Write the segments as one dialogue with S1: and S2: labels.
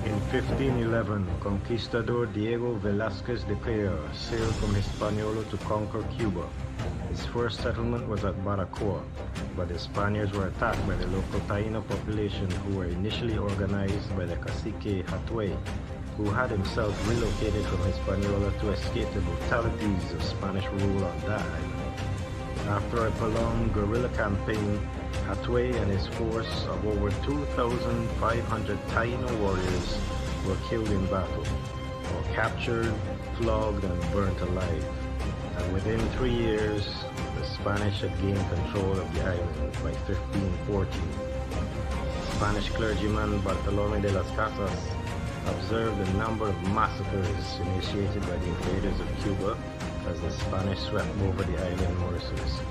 S1: In 1511, Conquistador Diego Velázquez de Peña sailed from Hispaniola to conquer Cuba. His first settlement was at Baracoa, but the Spaniards were attacked by the local Taino population, who were initially organized by the cacique Hatue, who had himself relocated from Hispaniola to escape the brutalities of Spanish rule on that island. After a prolonged guerrilla campaign, Hatue and his force of over 2,500 Taino warriors were killed in battle, or captured, flogged, and burnt alive. And within 3 years, the Spanish had gained control of the island by 1514. Spanish clergyman Bartolomé de las Casas observed a number of massacres initiated by the invaders of Cuba as the Spanish swept over the island Mauritius.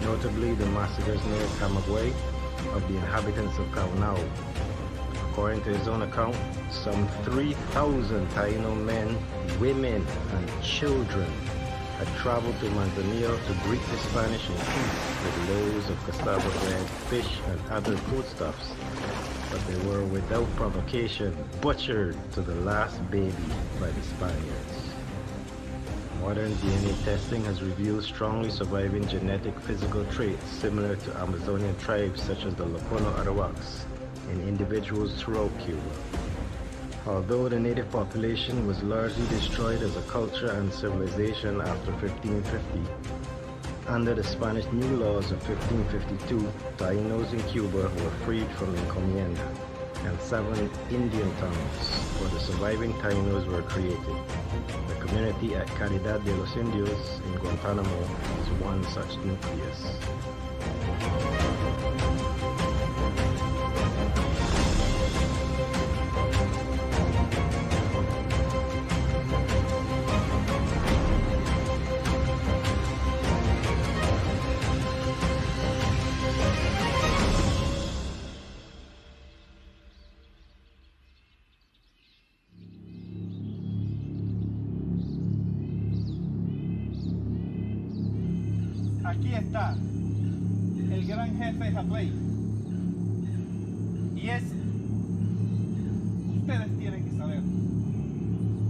S1: Notably, the massacres near Camagüey of the inhabitants of Caunao. According to his own account, some 3,000 Taino men, women, and children had traveled to Manzanillo to greet the Spanish in peace with loaves of cassava bread, fish, and other foodstuffs, but they were without provocation butchered to the last baby by the Spaniards. Modern DNA testing has revealed strongly surviving genetic physical traits similar to Amazonian tribes such as the Lokono-Arawaks in individuals throughout Cuba. Although the native population was largely destroyed as a culture and civilization after 1550, under the Spanish new laws of 1552, Tainos in Cuba were freed from encomienda, and 7 Indian towns for the surviving Tainos were created. The community at Caridad de los Indios in Guantanamo is one such nucleus.
S2: Aquí está el gran jefe Hatue, y ustedes tienen que saber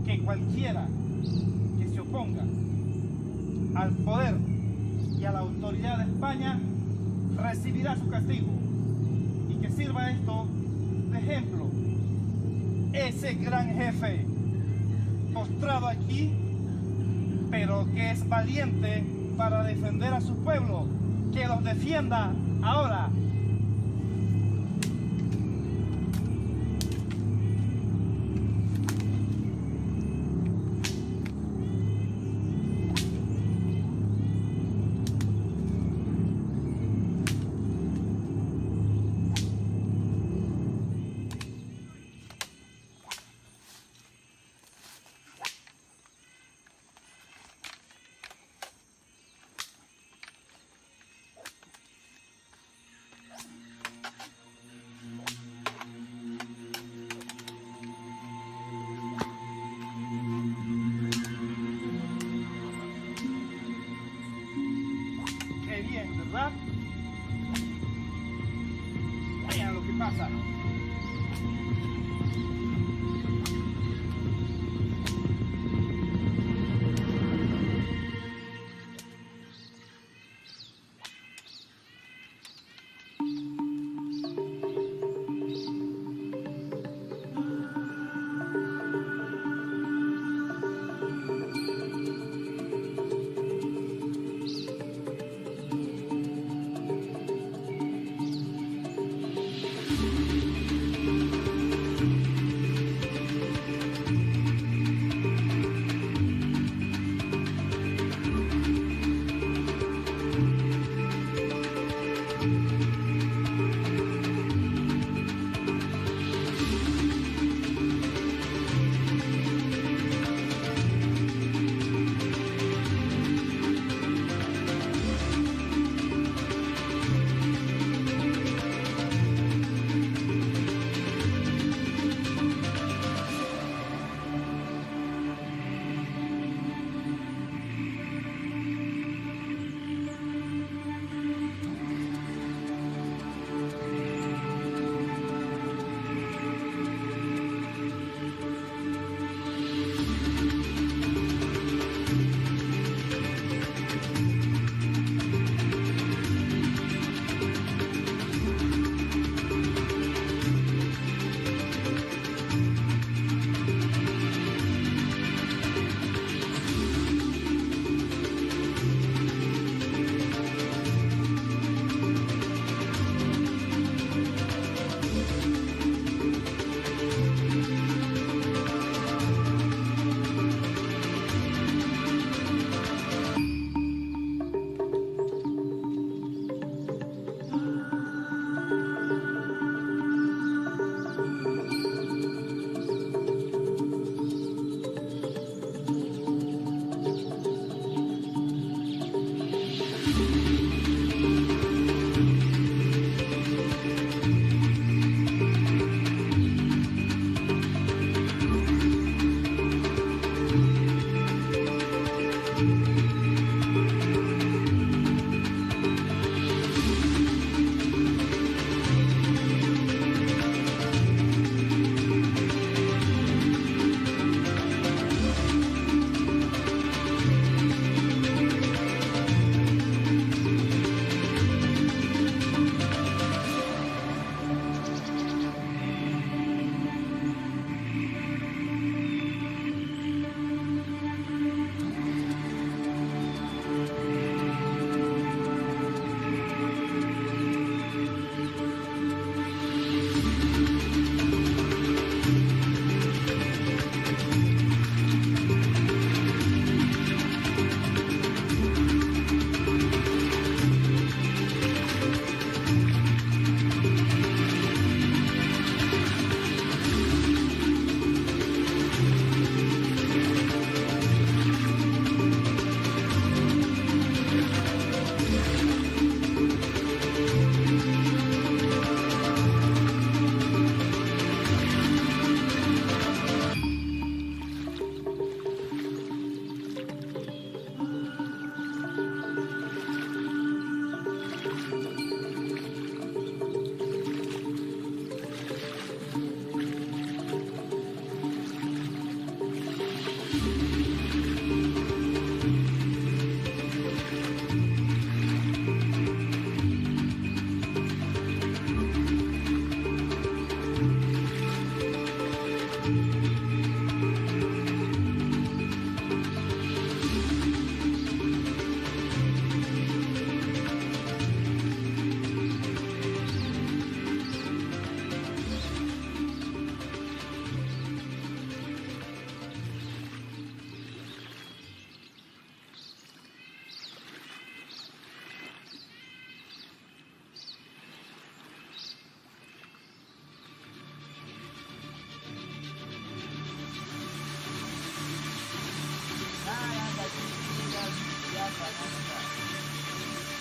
S2: que cualquiera que se oponga al poder y a la autoridad de España recibirá su castigo, y que sirva esto de ejemplo. Ese gran jefe postrado aquí, pero que es valiente para defender a su pueblo, que los defienda ahora. ¿Verdad? Vean lo que pasa.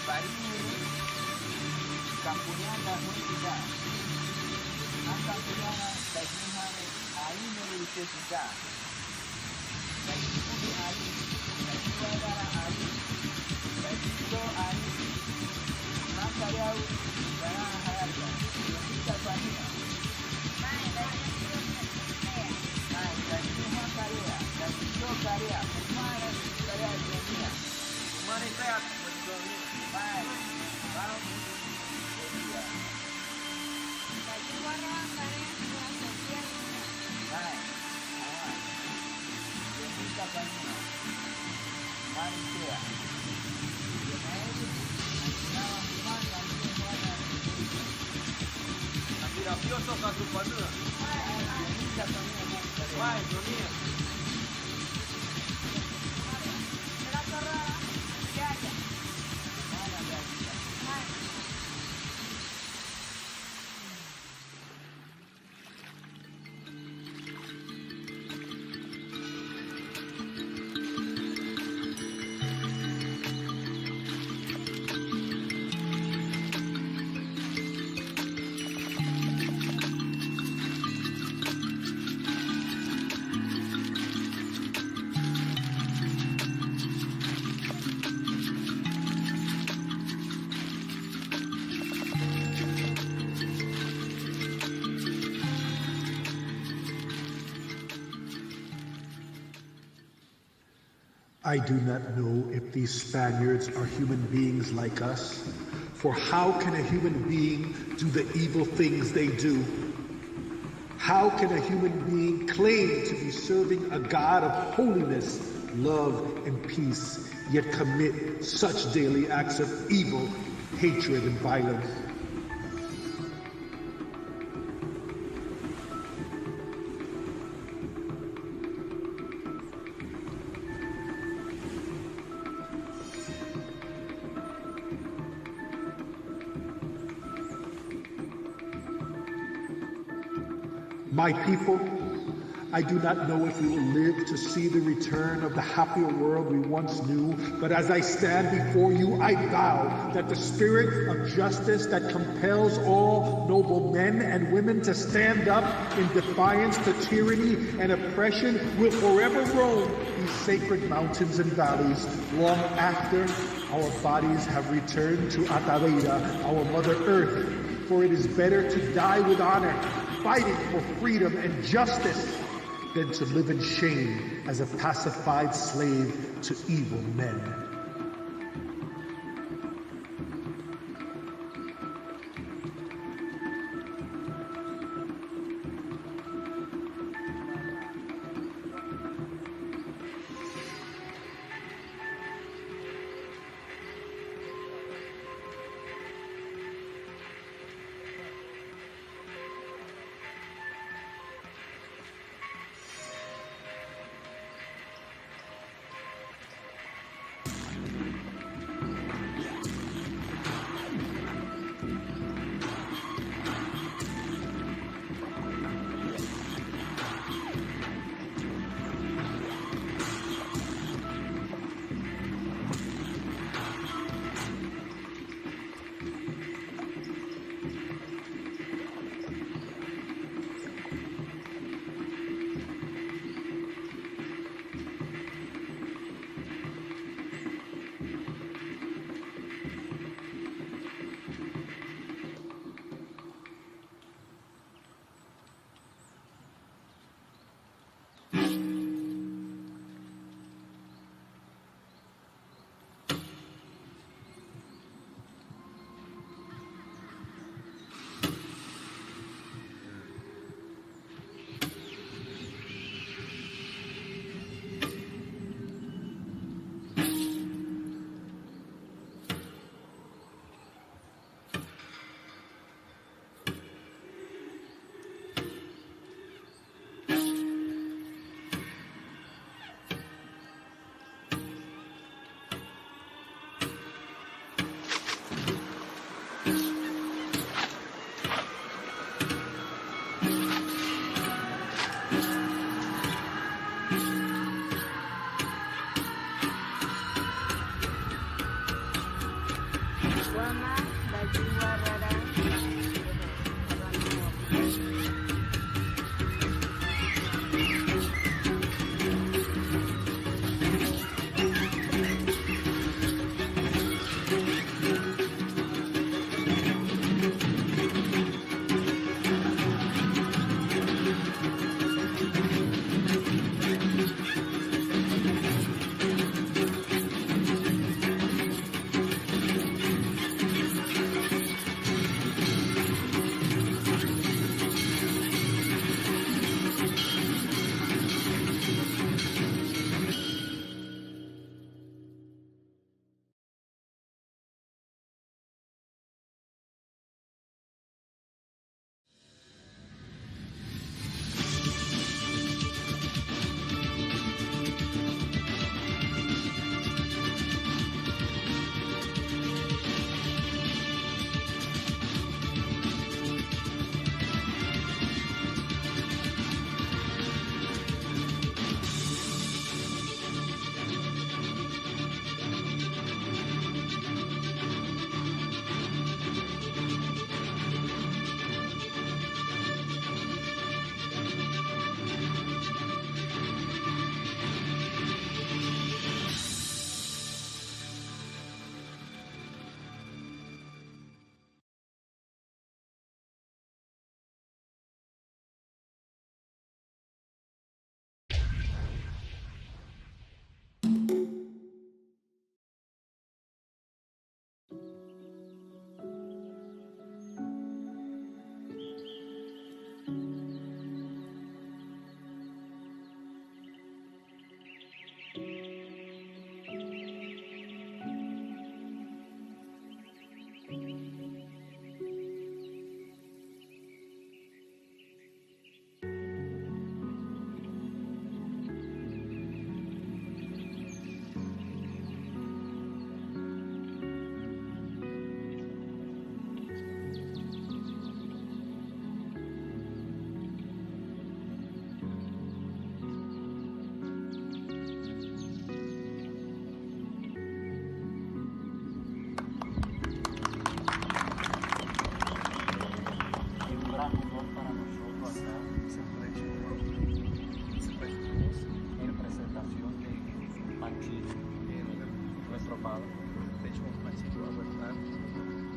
S3: Barini, Campuriana, Música, Campuriana, Tajimane, Aine, Luchesica, Tajimuni, Aine, Tajimara, Aine, Tajito, Aine, Macariau, Garana, Hayata, Yosita, Panina, Tajima, Carea, Tajito, Carea, Humana, Carea, Yomina, Humana, Carea, Bye. Gracioso con tu padre. Vai, Johnny.
S4: I do not know if these Spaniards are human beings like us, for how can a human being do the evil things they do? How can a human being claim to be serving a God of holiness, love, and peace, yet commit such daily acts of evil, hatred, and violence? My people, I do not know if we will live to see the return of the happier world we once knew, but as I stand before you, I vow that the spirit of justice that compels all noble men and women to stand up in defiance to tyranny and oppression will forever roam these sacred mountains and valleys long after our bodies have returned to Ataveira, our Mother Earth, for it is better to die with honor, fighting for freedom and justice, than to live in shame as a pacified slave to evil men.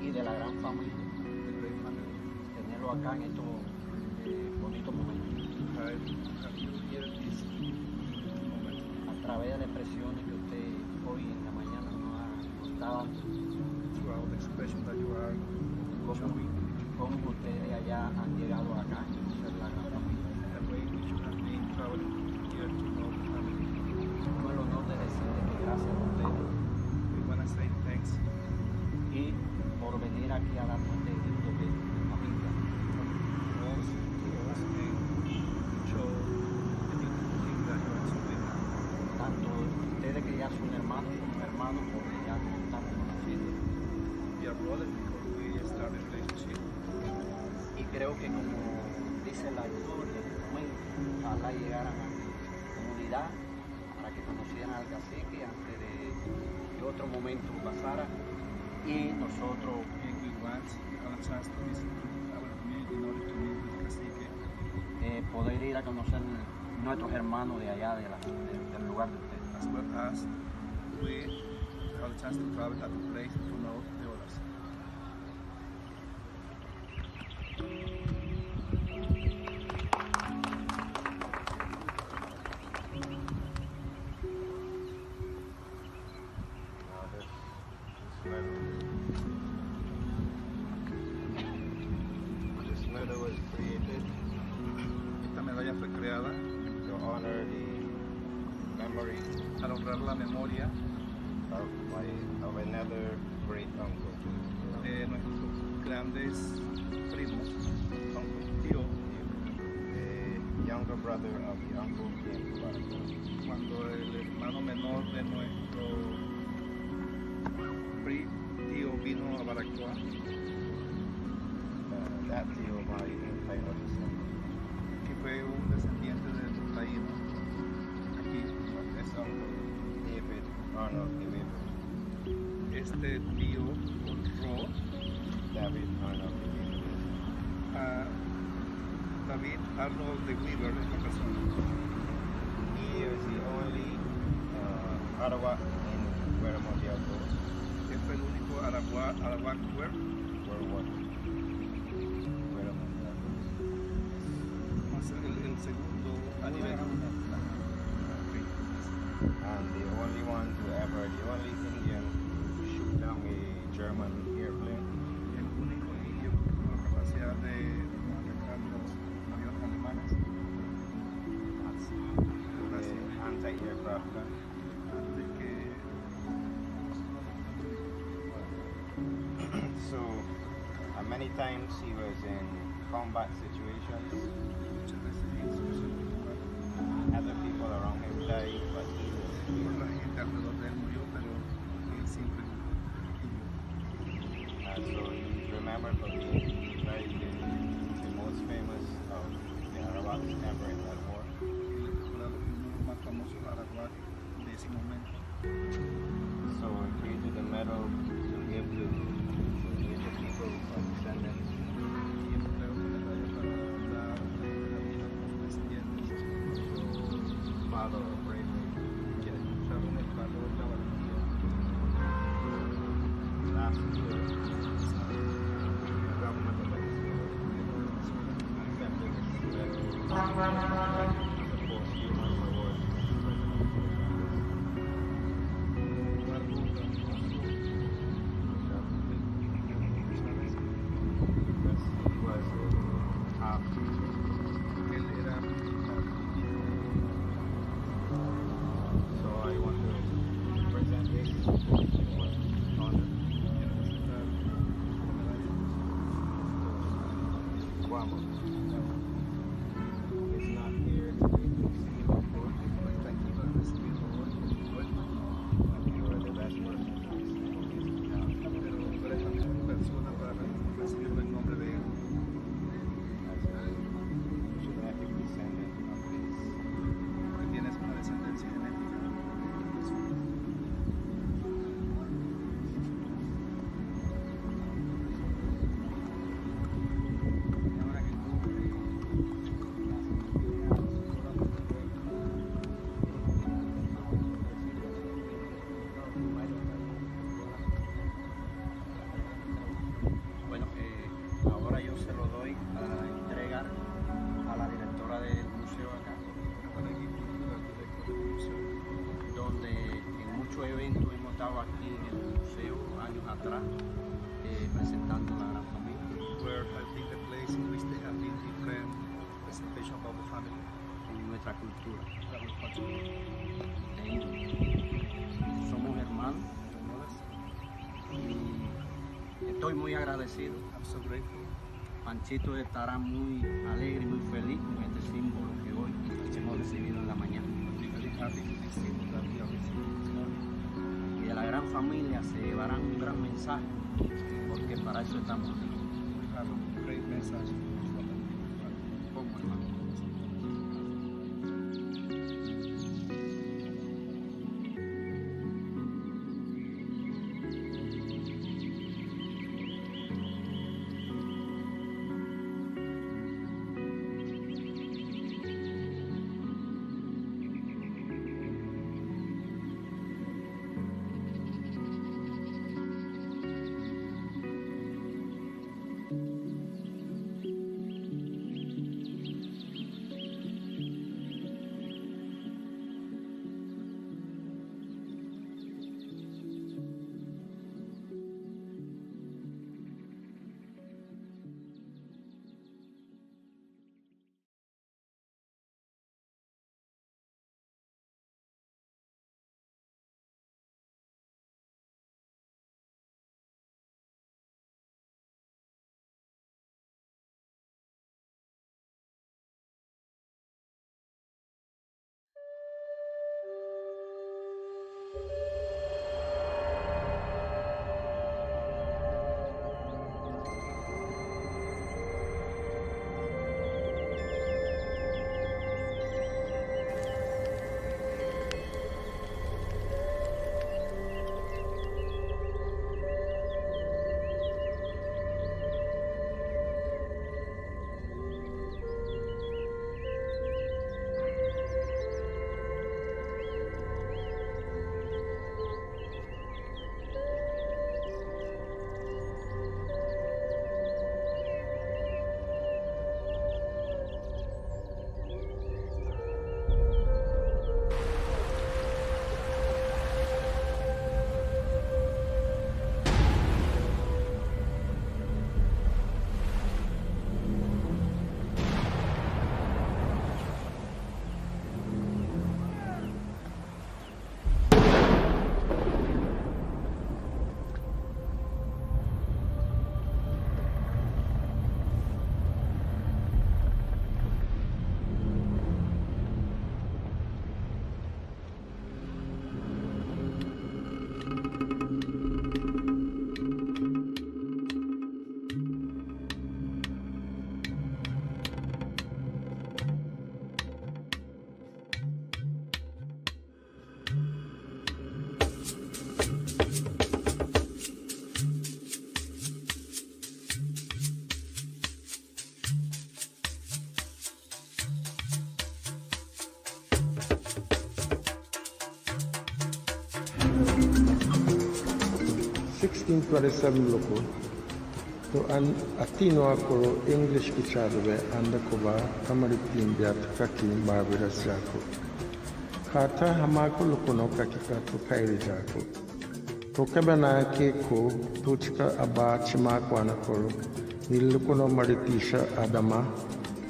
S5: y de la gran familia, tenerlo acá en estos bonitos momentos. A través de las expresiones que usted hoy en la mañana nos está dando, cómo ustedes allá han llegado acá a conocer la gran familia. Tengo el honor de decirle que gracias a ustedes y por venir aquí a darnos este ejemplo de familia. Tanto ustedes que ya son hermanos como hermanos, porque ya nos estamos conociendo. Y creo que como dice la historia, ojalá llegaran a mi comunidad para que conocieran al cacique antes de que otro momento pasara y nosotros poder ir a conocer nuestros hermanos de allá del lugar de ustedes.
S2: As well as we have a chance to travel at the place to know the others.
S1: This medal was created
S2: Esta medalla fue creada
S1: to honor the memory
S2: para honrar la memoria
S1: of another great uncle,
S2: de nuestros grandes primos, tío,
S1: the younger brother of the uncle came to Baracoa.
S2: cuando el hermano menor de nuestro tío vino a Baracoa.
S1: That tío married a Taino descendant.
S2: Que fue un descendiente del taíno aquí.
S1: This uncle, David Arnold Iwebu,
S2: Este tío honró
S1: David Arnold de Weaver.
S2: David Arnold de Weaver es la persona.
S1: He is the only Arawak in Guerrero de Altos.
S2: Él fue el único Arawak World
S1: War I. Guerrero de Altos.
S2: el segundo a nivel.
S1: And the only Indian to shoot down a German airplane.
S2: El único indio con la capacidad de atacar los aviones alemanes.
S1: Anti-aircraft gun.
S2: Antes que
S1: So, many times he was in combat situations.
S2: muchas veces en situaciones de combate,
S1: Other people around him died, but he was here.
S2: la gente alrededor de él murió, pero él siempre vivió.
S1: So he's remembered for being the most famous of the Arawaks ever in that war.
S2: Él es recordado como uno de los más famosos Arawak de ese momento.
S1: So he created a medal to give to the people of descendants.
S2: Y él creó una medalla para dar la vida a los descendientes
S1: Father of bravery.
S2: que demostraron el valor, la valentía.
S1: Last year, the government of Venezuela accepted his medal as a posthumous award. Because he was half
S2: Él era
S1: so I want to present this honor. Guamo. He's not here today to see you before.
S2: está aquí para recibirlo hoy,
S1: You are the best person to receive this now.
S2: pero tú eres la mejor persona para recibirlo en nombre de él.
S1: As a genetic descendant of this.
S2: Porque tienes una descendencia genética. Y ahora que
S5: Bueno, ahora yo se lo doy a entregar a la directora del museo acá, donde en muchos eventos hemos estado aquí en el museo años atrás presentando la gran familia.
S2: where has been the place in which there have been different presentation about the family,
S5: En nuestra cultura.
S2: that was part of
S5: de ellos. Somos hermanos
S2: the mothers.
S5: y estoy muy agradecido.
S2: I'm so grateful.
S5: Panchito estará muy alegre y muy feliz con este símbolo que hoy hemos recibido en la mañana.
S2: I'm really happy to be seeing that we are receiving this morning.
S5: Y de la gran familia se llevarán un gran mensaje, porque para eso estamos aquí.
S2: We have a great message from them.
S5: Como hermanos.
S6: 1627 loko to an atino akoro English kichadobe anda koba kamaritin biat kaki Barbados jako. Kata hamako Lokono kakika to kairi jako. To kabana ke ko tuchika aba chimakwana koro ni Lokono maritisha adama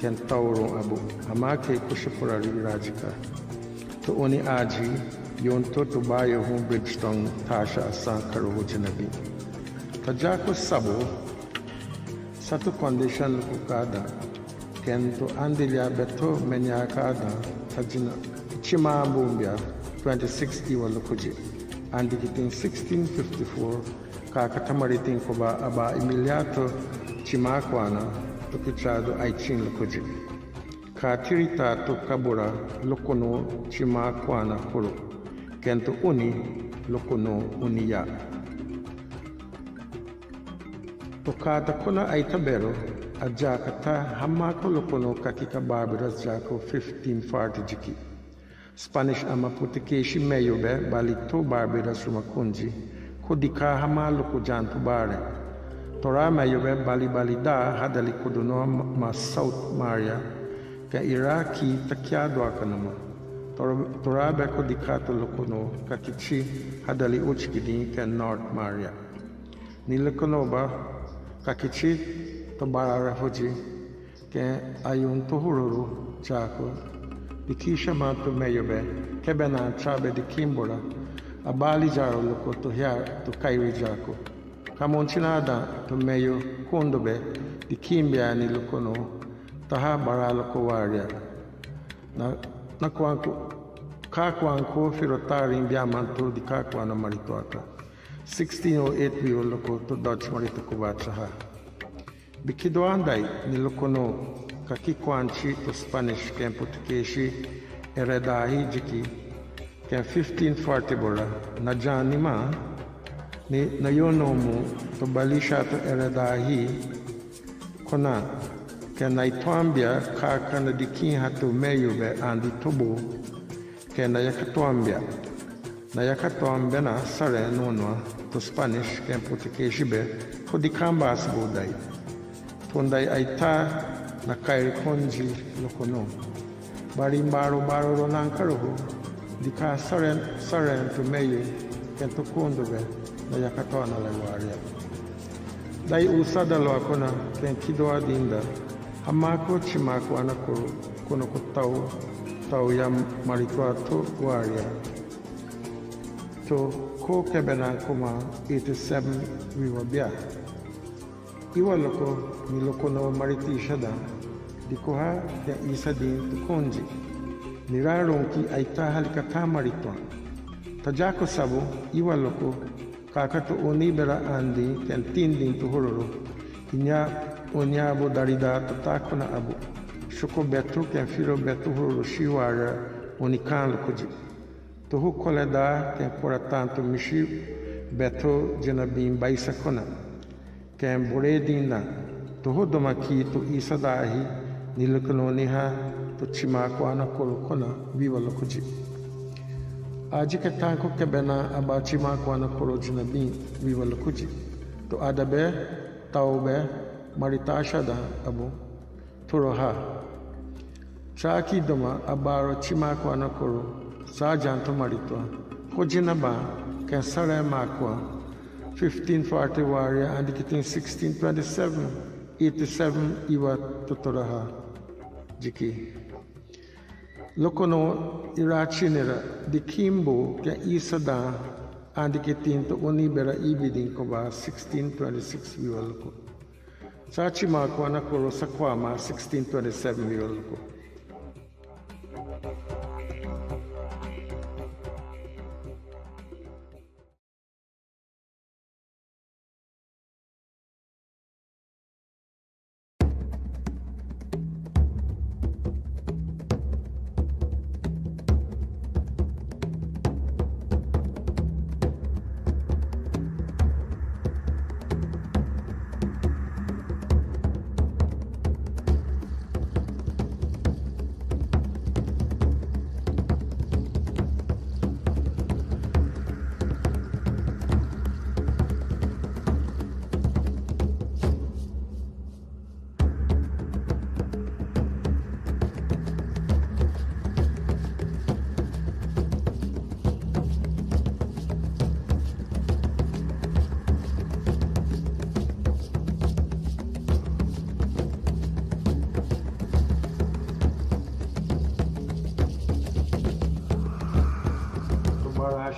S6: ken tauro abu hamake kushapurari rajika. To oni aji yonto to bayo home bridgestone tasha asan karo jinabi. Tajako sabo satu condition lukukada ken to andilia beto menyakada tajina chima bumbia 26 iwa lukuji andikitin 1654 kakatamaritin koba aba imiliato chimakwana tukichado aichin lukuji katirita to kabura Lokono chimakwana kuro kento uni Lokono uniya Tokata kona aitabero ajakata hamako Lokono kakika Barbados jako 1540 jiki. Spanish amaputikeshi meyobe balito Barbados rumakunji kodika hama loko jantu bare. Tora meyobe balida hadali kodono ma South Maria ka Iraki takiado akanama. Tora be kodika to Lokono kakichi hadali uchkidi ka North Maria. Ni Lokono ba kakichi to bara hoji ke ayun to hururu jako dikisha mato meyobe kebena trabe di kimbora abali jaro loko to hia to kairi jako kamonchinada to meyo kondobe di kimbia ni Lokono taha bara loko waria na kwanko firotari imbiamanto di kakwana marituata 1608 viol loko to Dutch marito kubachaha. Bikido andai ni Lokono kakikwanchi to Spanish ken Portuguese eredahi jiki ken 1540 bora na janima ni nayonomu to balisha to eredahi kona ken naitwambia kakana dikin hatu meyube andi tobo ken na yakatwambia na sare nonwa to Spanish ken Portuguese be kodikambas bodai tondai aita na kairi konji Lokono baro ronankaro dika saren to meyu ken to kondobe na yakatona lewaria dai usada lo akona ken kidoa dinda hamako chimako anakoro kono tau ya marikwa to waria to ko kebena kuma 87 wiwabia iwa loko ni Lokono maritisha da dikoha ya isa din tukonji niraronki aita halikata maritwa tajako sabo iwa loko kakato onibera andi ken tindin tuhororo inya onyabo darida tatakona abu shoko betu ken firo betu hororo shiwara onikan lokoji tohu koleda ken poratanto mishi beto jenabim baisa kona ken boredina toho domaki to isadahi ni Lokono niha to chimako anakolo kona viva lokoji aji ke tanko kebena aba chimako anakolo jinabin viva lokoji to adabe taube maritasha da abu turoha chaki doma abaro chimako anakolo sajanto maritwa kojinaba ken sare makwa 1540 waria and kitin 1627 87 iwa totoraha jiki Lokono irachinera di kimbo ke isada and kitin to onibera ibidin koba 1626 iwa loko sachi makwa na koro sakwama 1627 iwa loko.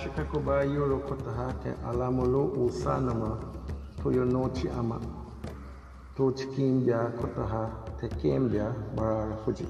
S6: shikakoba yoro kotaha ke alamolo usanama toyo nochi ama. Tochi kimbia kotaha te kembia barara fuji.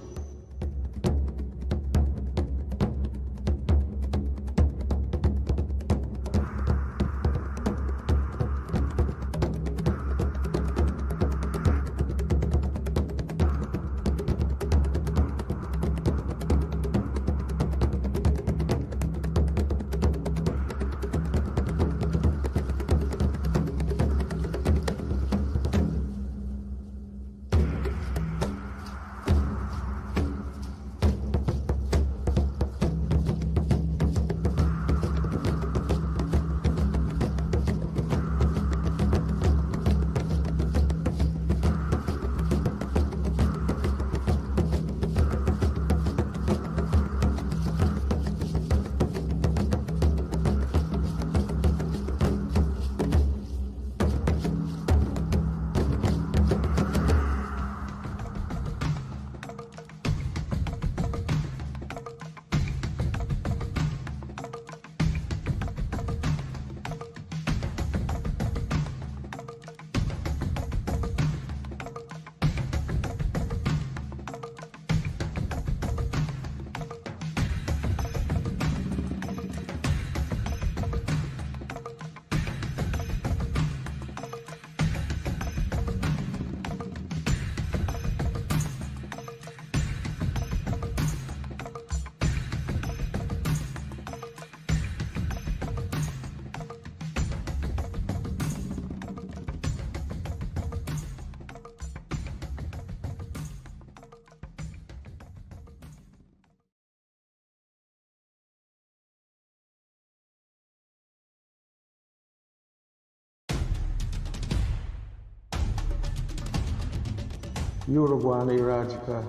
S6: Uruguay Rajika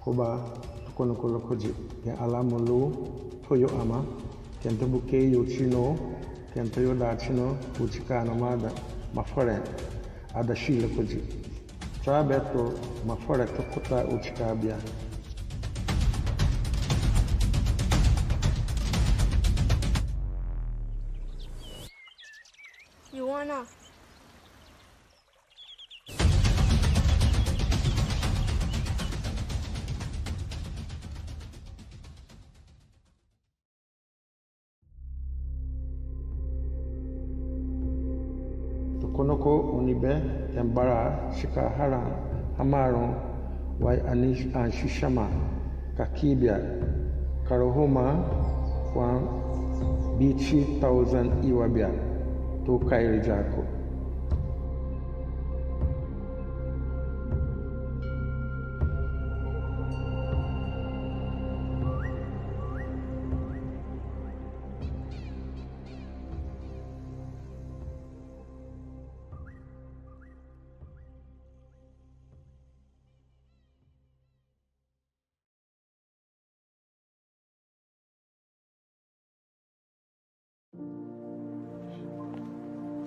S6: Koba Tokonokolokoji, Ken Alamolu, Toyo Ama, Ken Tabuke Yochino, Ken Toyo Dachino, Uchikano Mada, Mafore, Adashila Koji. Trabeto, Mafore Tokota Uchikabia.
S7: You wanna?
S6: Konoko Unibe, Embara, Shikahara, Hamaron, Wai Anish Anshishama, Kakibia, Karohoma, Kwan Bichi 1000 Iwabia, to Kairi Jako.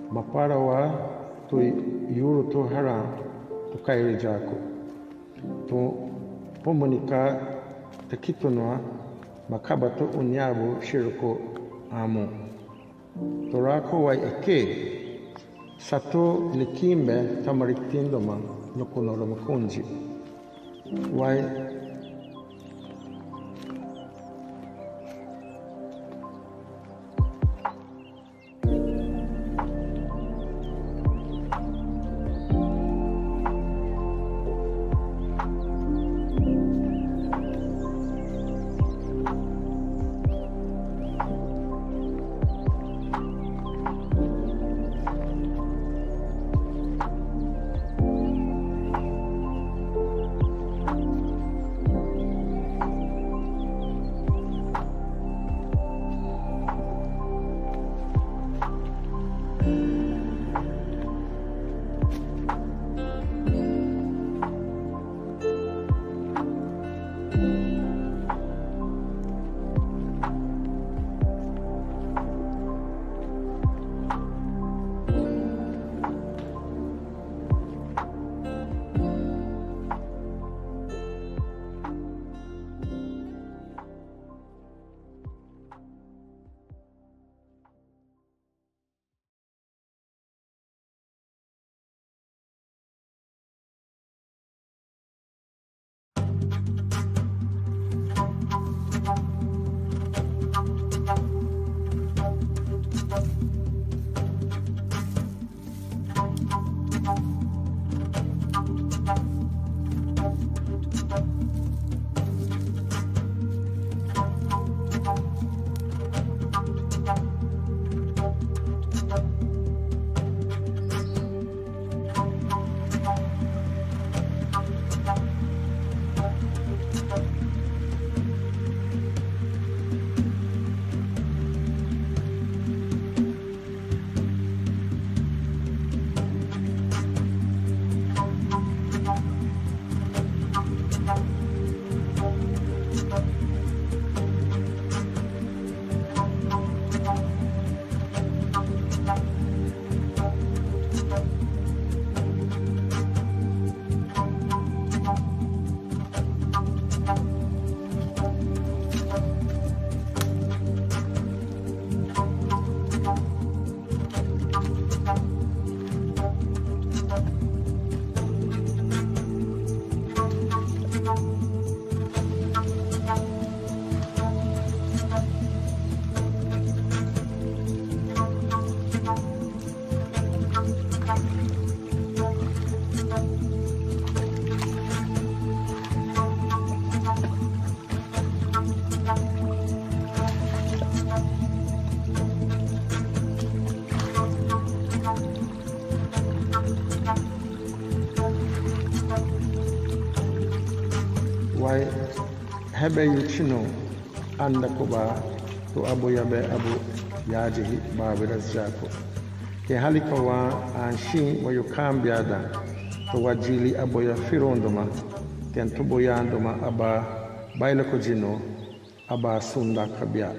S6: Maparawa to Yuru to Hara to Kairi Jako. To Pomonika Takitonoa, Makabato Unyabu Shiroko Amo. Torako Wai Eke Sato Nikimbe Tamarikindoma Lokono-Arawaks. Wai wai hebe yu chino anda kuba to abu yabe abu yajihi babiras jako ke halika wa anshin wa yu kambiada to wajili abu ya firondoma ken to boyandoma aba baila ko jino aba sunda kabia.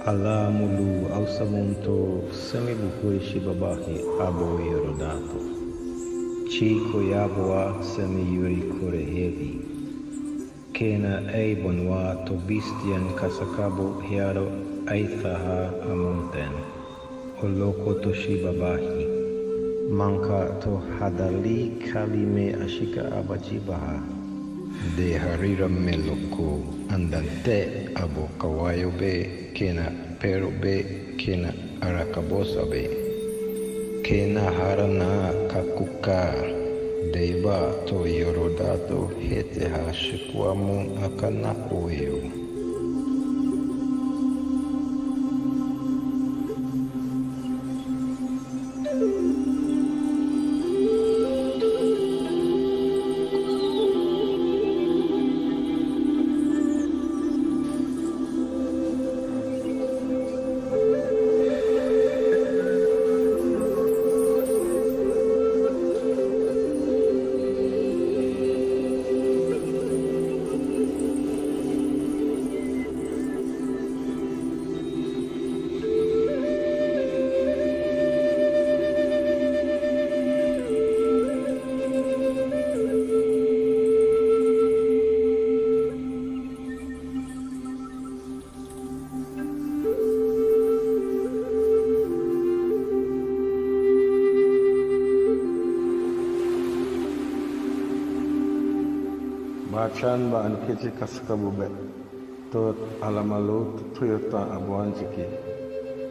S1: Ala mulu ausamunto semibuhui shibabahi abo yorodato. Chico yaboa semi yuri kore hevi. Kena eibonwa to bistian kasakabo hiaro aithaha amonten. Oloko to shibabahi. Manka to hadali kalime ashika abajibaha. De harira meloko andante abo kawayo be. Kena pero be, kena arakabosa be, kena harana kakuka, deiba to yorodato hete ha shikwamun akana oyo.
S6: Machan ba an kiti kaskabube to alamalo to toyota abuanjiki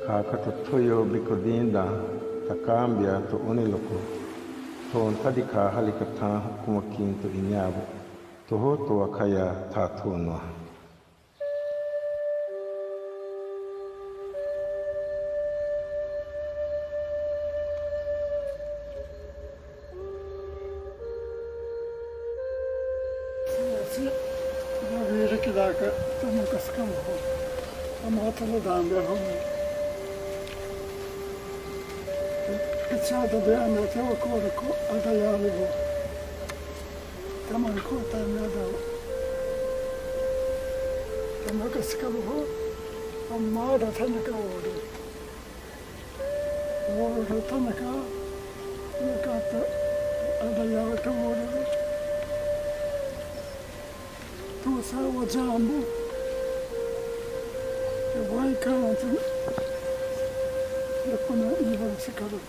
S6: kaka to toyo bikodinda takambia to oniloko to ontadika halikata hukumakin to inyabu to hoto wakaya tatono.
S7: Daka tamo kaskam ho amatalo dambe ho kachada be ana tewa ko adayali ho tamang ko tayo daw. Tamakas ka mo, amada tanaka ori. Ori tanaka, nakata adayawa ka ori. Tusa wa jambu. Why can't Lokono-Arawaks Sikaro?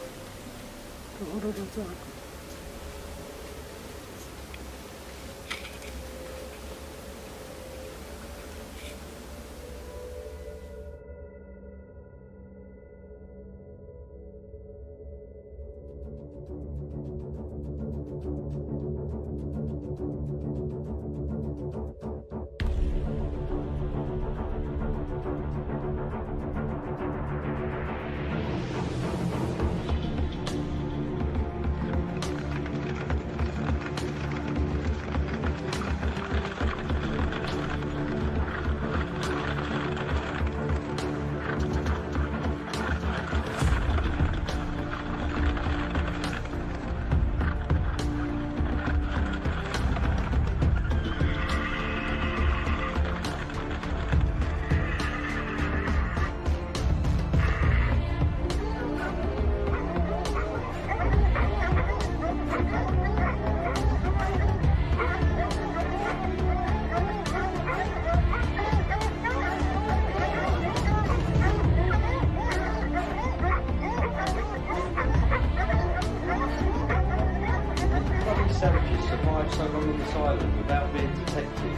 S8: Savages survived so long on this island without being detected.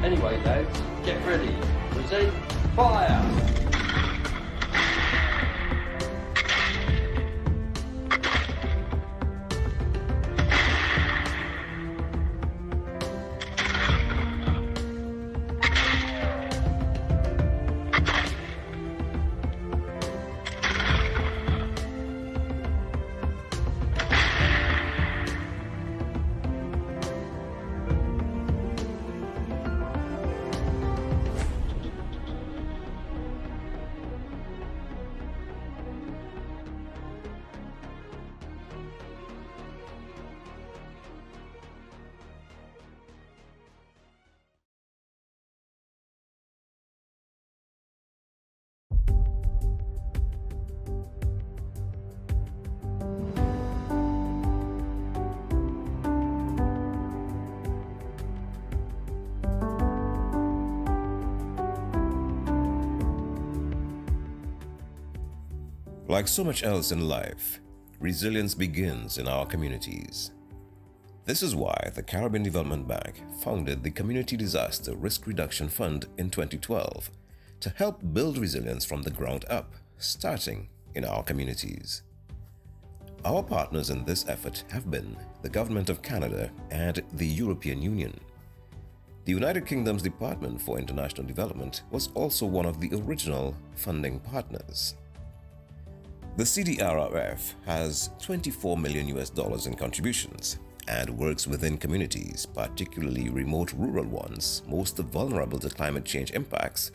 S8: Anyway, lads, get ready. Ready? Fire!
S9: Like so much else in life, resilience begins in our communities. This is why the Caribbean Development Bank founded the Community Disaster Risk Reduction Fund in 2012 to help build resilience from the ground up, starting in our communities. Our partners in this effort have been the Government of Canada and the European Union. The United Kingdom's Department for International Development was also one of the original funding partners. The CDRRF has $24 million in contributions and works within communities, particularly remote rural ones, most vulnerable to climate change impacts.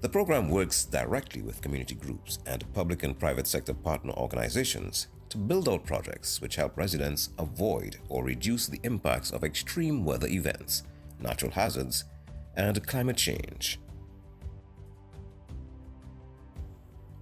S9: The program works directly with community groups and public and private sector partner organizations to build out projects which help residents avoid or reduce the impacts of extreme weather events, natural hazards, and climate change.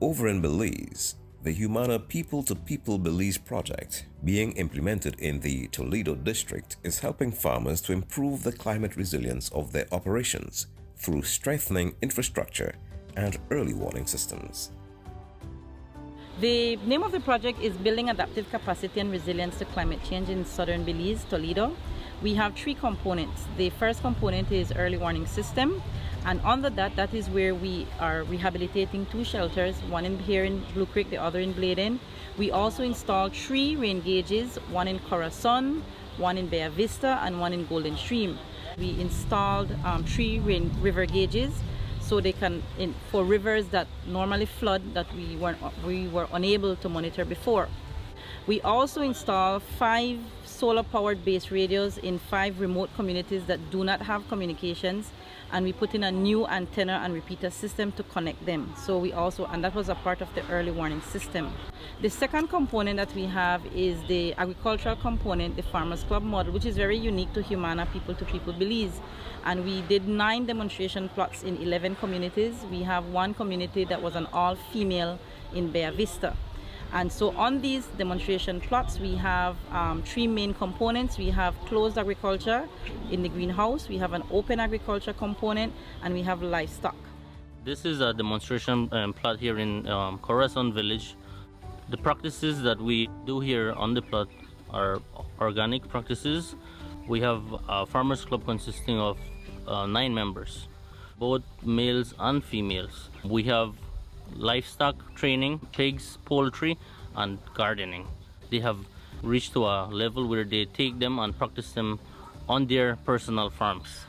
S9: Over in Belize, the Humana People-to-People Belize project being implemented in the Toledo district is helping farmers to improve the climate resilience of their operations through strengthening infrastructure and early warning systems.
S10: The name of the project is Building Adaptive Capacity and Resilience to Climate Change in Southern Belize, Toledo. We have three components. The first component is early warning system, and under that is where we are rehabilitating two shelters, one here in Blue Creek, the other in Bladen. We also installed 3 rain gauges, one in Corazon, one in Bella Vista, and one in Golden Stream. We installed 3 river gauges so they can, for rivers that normally flood that we were unable to monitor before. We also installed 5 solar-powered base radios in 5 remote communities that do not have communications, and we put in a new antenna and repeater system to connect them. So we also, and that was a part of the early warning system. The second component that we have is the agricultural component, the Farmers Club model, which is very unique to Humana people-to-people Belize. And we did 9 demonstration plots in 11 communities. We have one community that was an all-female in Bella Vista. And so on these demonstration plots, we have 3 main components. We have closed agriculture in the greenhouse, we have an open agriculture component, and we have livestock.
S11: This is a demonstration plot here in Corazon Village. The practices that we do here on the plot are organic practices. We have a farmers club consisting of 9 members, both males and females. We have livestock training, pigs, poultry, and gardening. They have reached to a level where they take them and practice them on their personal farms.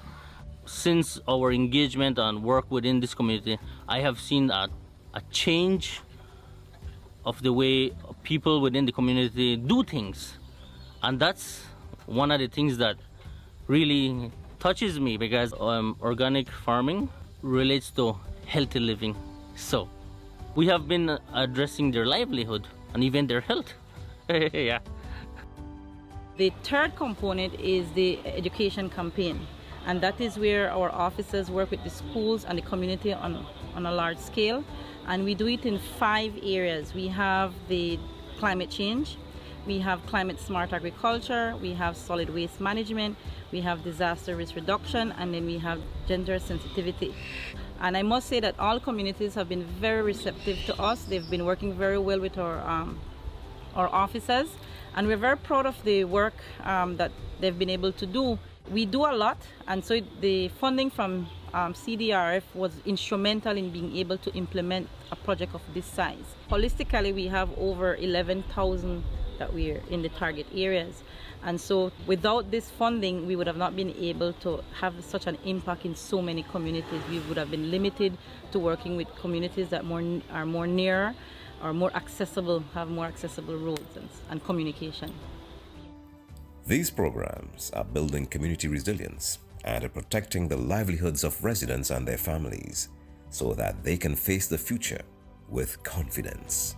S11: Since our engagement and work within this community, I have seen a change of the way people within the community do things. And that's one of the things that really touches me, because organic farming relates to healthy living. So we have been addressing their livelihood and even their health. Yeah.
S10: The third component is the education campaign, and that is where our officers work with the schools and the community on a large scale, and we do it in 5 areas. We have the climate change, we have climate smart agriculture, we have solid waste management, we have disaster risk reduction, and then we have gender sensitivity. And I must say that all communities have been very receptive to us. They've been working very well with our officers, and we're very proud of the work that they've been able to do. We do a lot, and so the funding from CDRF was instrumental in being able to implement a project of this size. Holistically, we have over 11,000 that we're in the target areas. And so without this funding, we would have not been able to have such an impact in so many communities. We would have been limited to working with communities that are more near or more accessible, have more accessible roads and communication.
S9: These programs are building community resilience and are protecting the livelihoods of residents and their families so that they can face the future with confidence.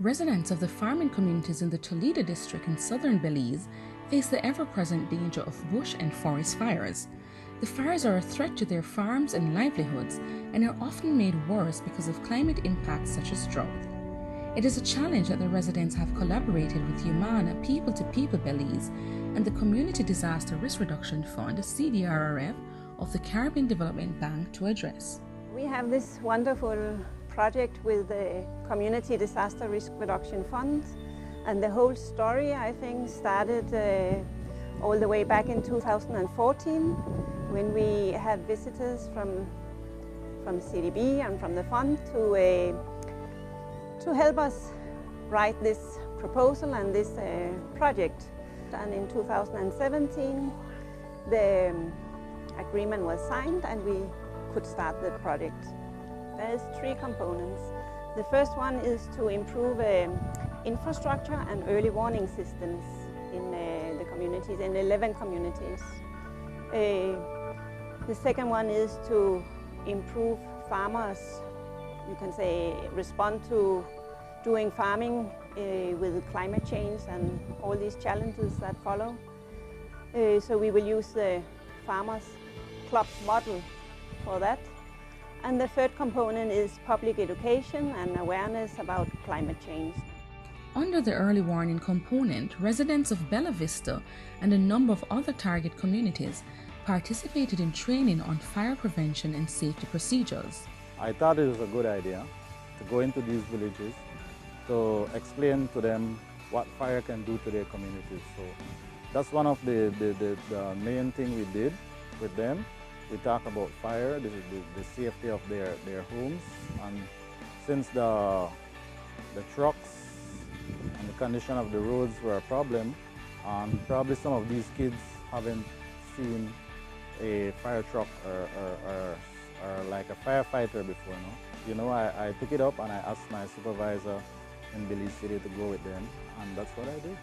S12: Residents of the farming communities in the Toledo district in southern Belize face the ever-present danger of bush and forest fires. The fires are a threat to their farms and livelihoods and are often made worse because of climate impacts such as drought. It is a challenge that the residents have collaborated with Humana People-to-People Belize and the Community Disaster Risk Reduction Fund, CDRF, of the Caribbean Development Bank to address.
S13: We have this wonderful project with the Community Disaster Risk Reduction Fund, and the whole story, I think, started all the way back in 2014 when we had visitors from CDB and from the fund to help us write this proposal and this project. And in 2017 the agreement was signed and we could start the project. There's 3 components. The first one is to improve infrastructure and early warning systems in the communities, in 11 communities. The second one is to improve farmers, you can say, respond to doing farming with climate change and all these challenges that follow. So we will use the Farmers Club model for that. And the third component is public education and awareness about climate change.
S12: Under the early warning component, residents of Bella Vista and a number of other target communities participated in training on fire prevention and safety procedures.
S14: I thought it was a good idea to go into these villages to explain to them what fire can do to their communities. So that's one of the main thing we did with them. We talk about fire, this is the safety of their homes, and since the trucks and the condition of the roads were a problem, and probably some of these kids haven't seen a fire truck or like a firefighter before, no? you know, I took it up and I asked my supervisor in Belize City to go with them, and that's what I did.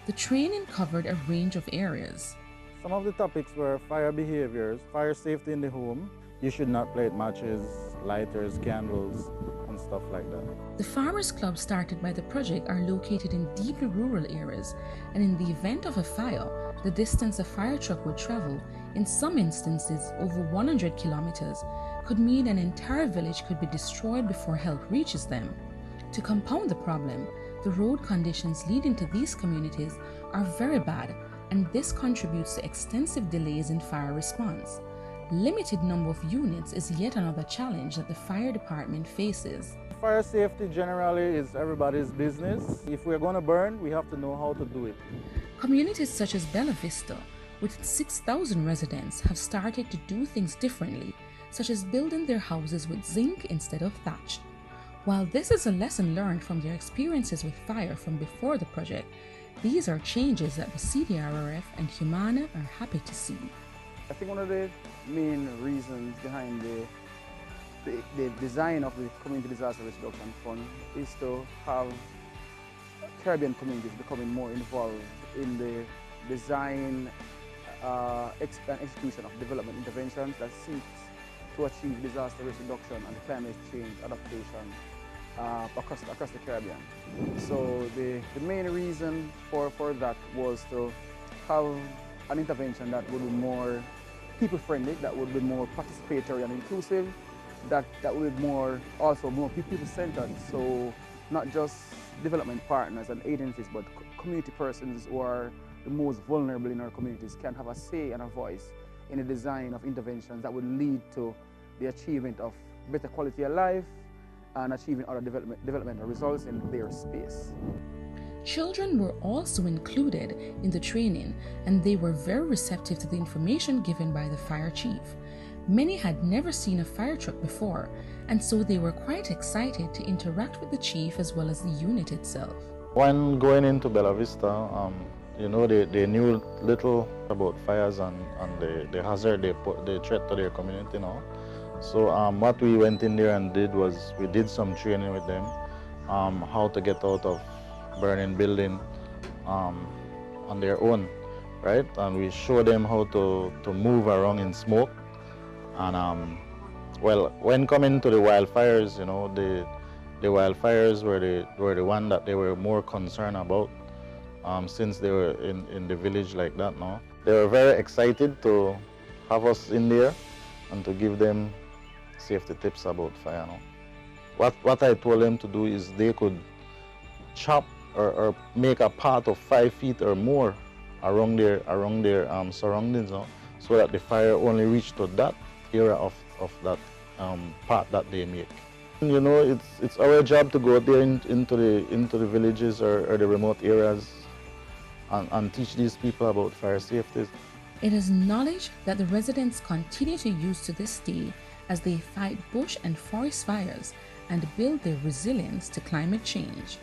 S12: The training covered a range of areas.
S14: Some of the topics were fire behaviors, fire safety in the home. You should not light matches, lighters, candles, and stuff like that.
S12: The farmers' clubs started by the project are located in deeply rural areas, and in the event of a fire, the distance a fire truck would travel, in some instances over 100 kilometers, could mean an entire village could be destroyed before help reaches them. To compound the problem, the road conditions leading to these communities are very bad, and this contributes to extensive delays in fire response. Limited number of units is yet another challenge that the fire department faces.
S14: Fire safety generally is everybody's business. If we're going to burn, we have to know how to do it.
S12: Communities such as Bella Vista, with its 6,000 residents, have started to do things differently, such as building their houses with zinc instead of thatch. While this is a lesson learned from their experiences with fire from before the project, these are changes that the CDRRF and Humana are happy to see.
S15: I think one of the main reasons behind the design of the Community Disaster Risk Reduction Fund is to have Caribbean communities becoming more involved in the design and execution of development interventions that seeks to achieve disaster risk reduction and climate change adaptation across the Caribbean. So the main reason for that was to have an intervention that would be more people-friendly, that would be more participatory and inclusive, that would be also more people-centered. So not just development partners and agencies, but community persons who are the most vulnerable in our communities can have a say and a voice in the design of interventions that would lead to the achievement of better quality of life and achieving other developmental results in their space.
S12: Children were also included in the training, and they were very receptive to the information given by the fire chief. Many had never seen a fire truck before, and so they were quite excited to interact with the chief as well as the unit itself.
S14: When going into Bella Vista, you know, they knew little about fires and the hazard, the threat to their community, you know. So what we went in there and did was we did some training with them, how to get out of burning building on their own, right? And we show them how to move around in smoke. And well, when coming to the wildfires, you know, the wildfires were the one that they were more concerned about, since they were in the village like that. No, they were very excited to have us in there and to give them safety tips about fire. No? What I told them to do is they could chop or make a path of 5 feet or more around their surroundings, no? So that the fire only reached to that area of that path that they make. You know, it's our job to go out there into the villages or the remote areas and teach these people about fire safety.
S12: It is knowledge that the residents continue to use to this day as they fight bush and forest fires and build their resilience to climate change.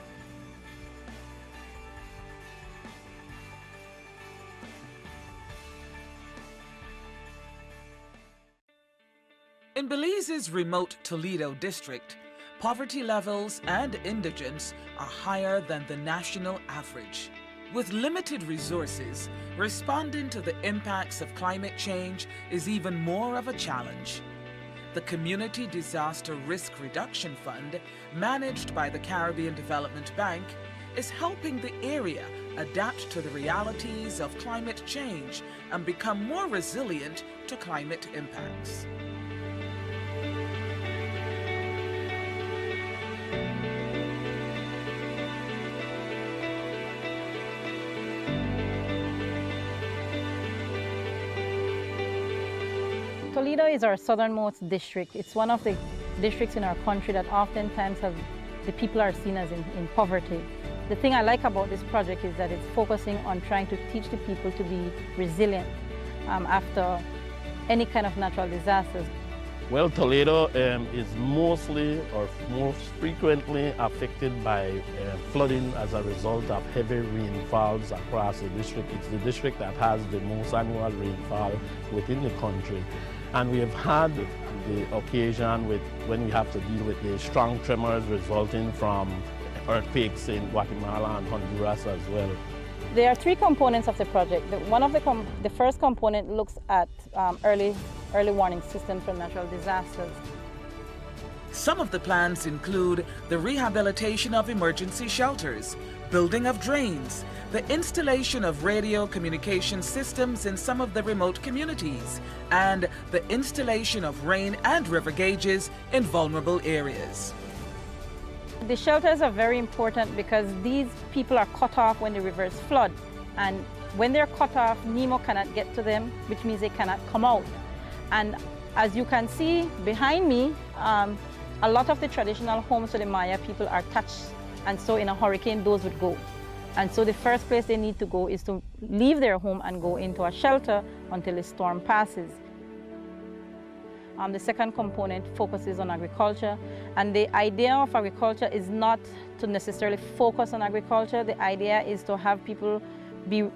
S16: In Belize's remote Toledo district, poverty levels and indigence are higher than the national average. With limited resources, responding to the impacts of climate change is even more of a challenge. The Community Disaster Risk Reduction Fund, managed by the Caribbean Development Bank, is helping the area adapt to the realities of climate change and become more resilient to climate impacts.
S10: Toledo is our southernmost district. It's one of the districts in our country that oftentimes the people are seen as in poverty. The thing I like about this project is that it's focusing on trying to teach the people to be resilient after any kind of natural disasters.
S17: Well, Toledo is mostly or most frequently affected by flooding as a result of heavy rainfalls across the district. It's the district that has the most annual rainfall within the country. And we have had the occasion when we have to deal with the strong tremors resulting from earthquakes in Guatemala and Honduras as well.
S10: There are three components of the project. The first component looks at early warning systems for natural disasters.
S16: Some of the plans include the rehabilitation of emergency shelters, building of drains, the installation of radio communication systems in some of the remote communities, and the installation of rain and river gauges in vulnerable areas.
S10: The shelters are very important because these people are cut off when the rivers flood, and when they're cut off, Nemo cannot get to them, which means they cannot come out. And as you can see behind me, a lot of the traditional homes for the Maya people are touched, and so in a hurricane those would go. And so the first place they need to go is to leave their home and go into a shelter until the storm passes. The second component focuses on agriculture, and the idea of agriculture is not to necessarily focus on agriculture. The idea is to have people be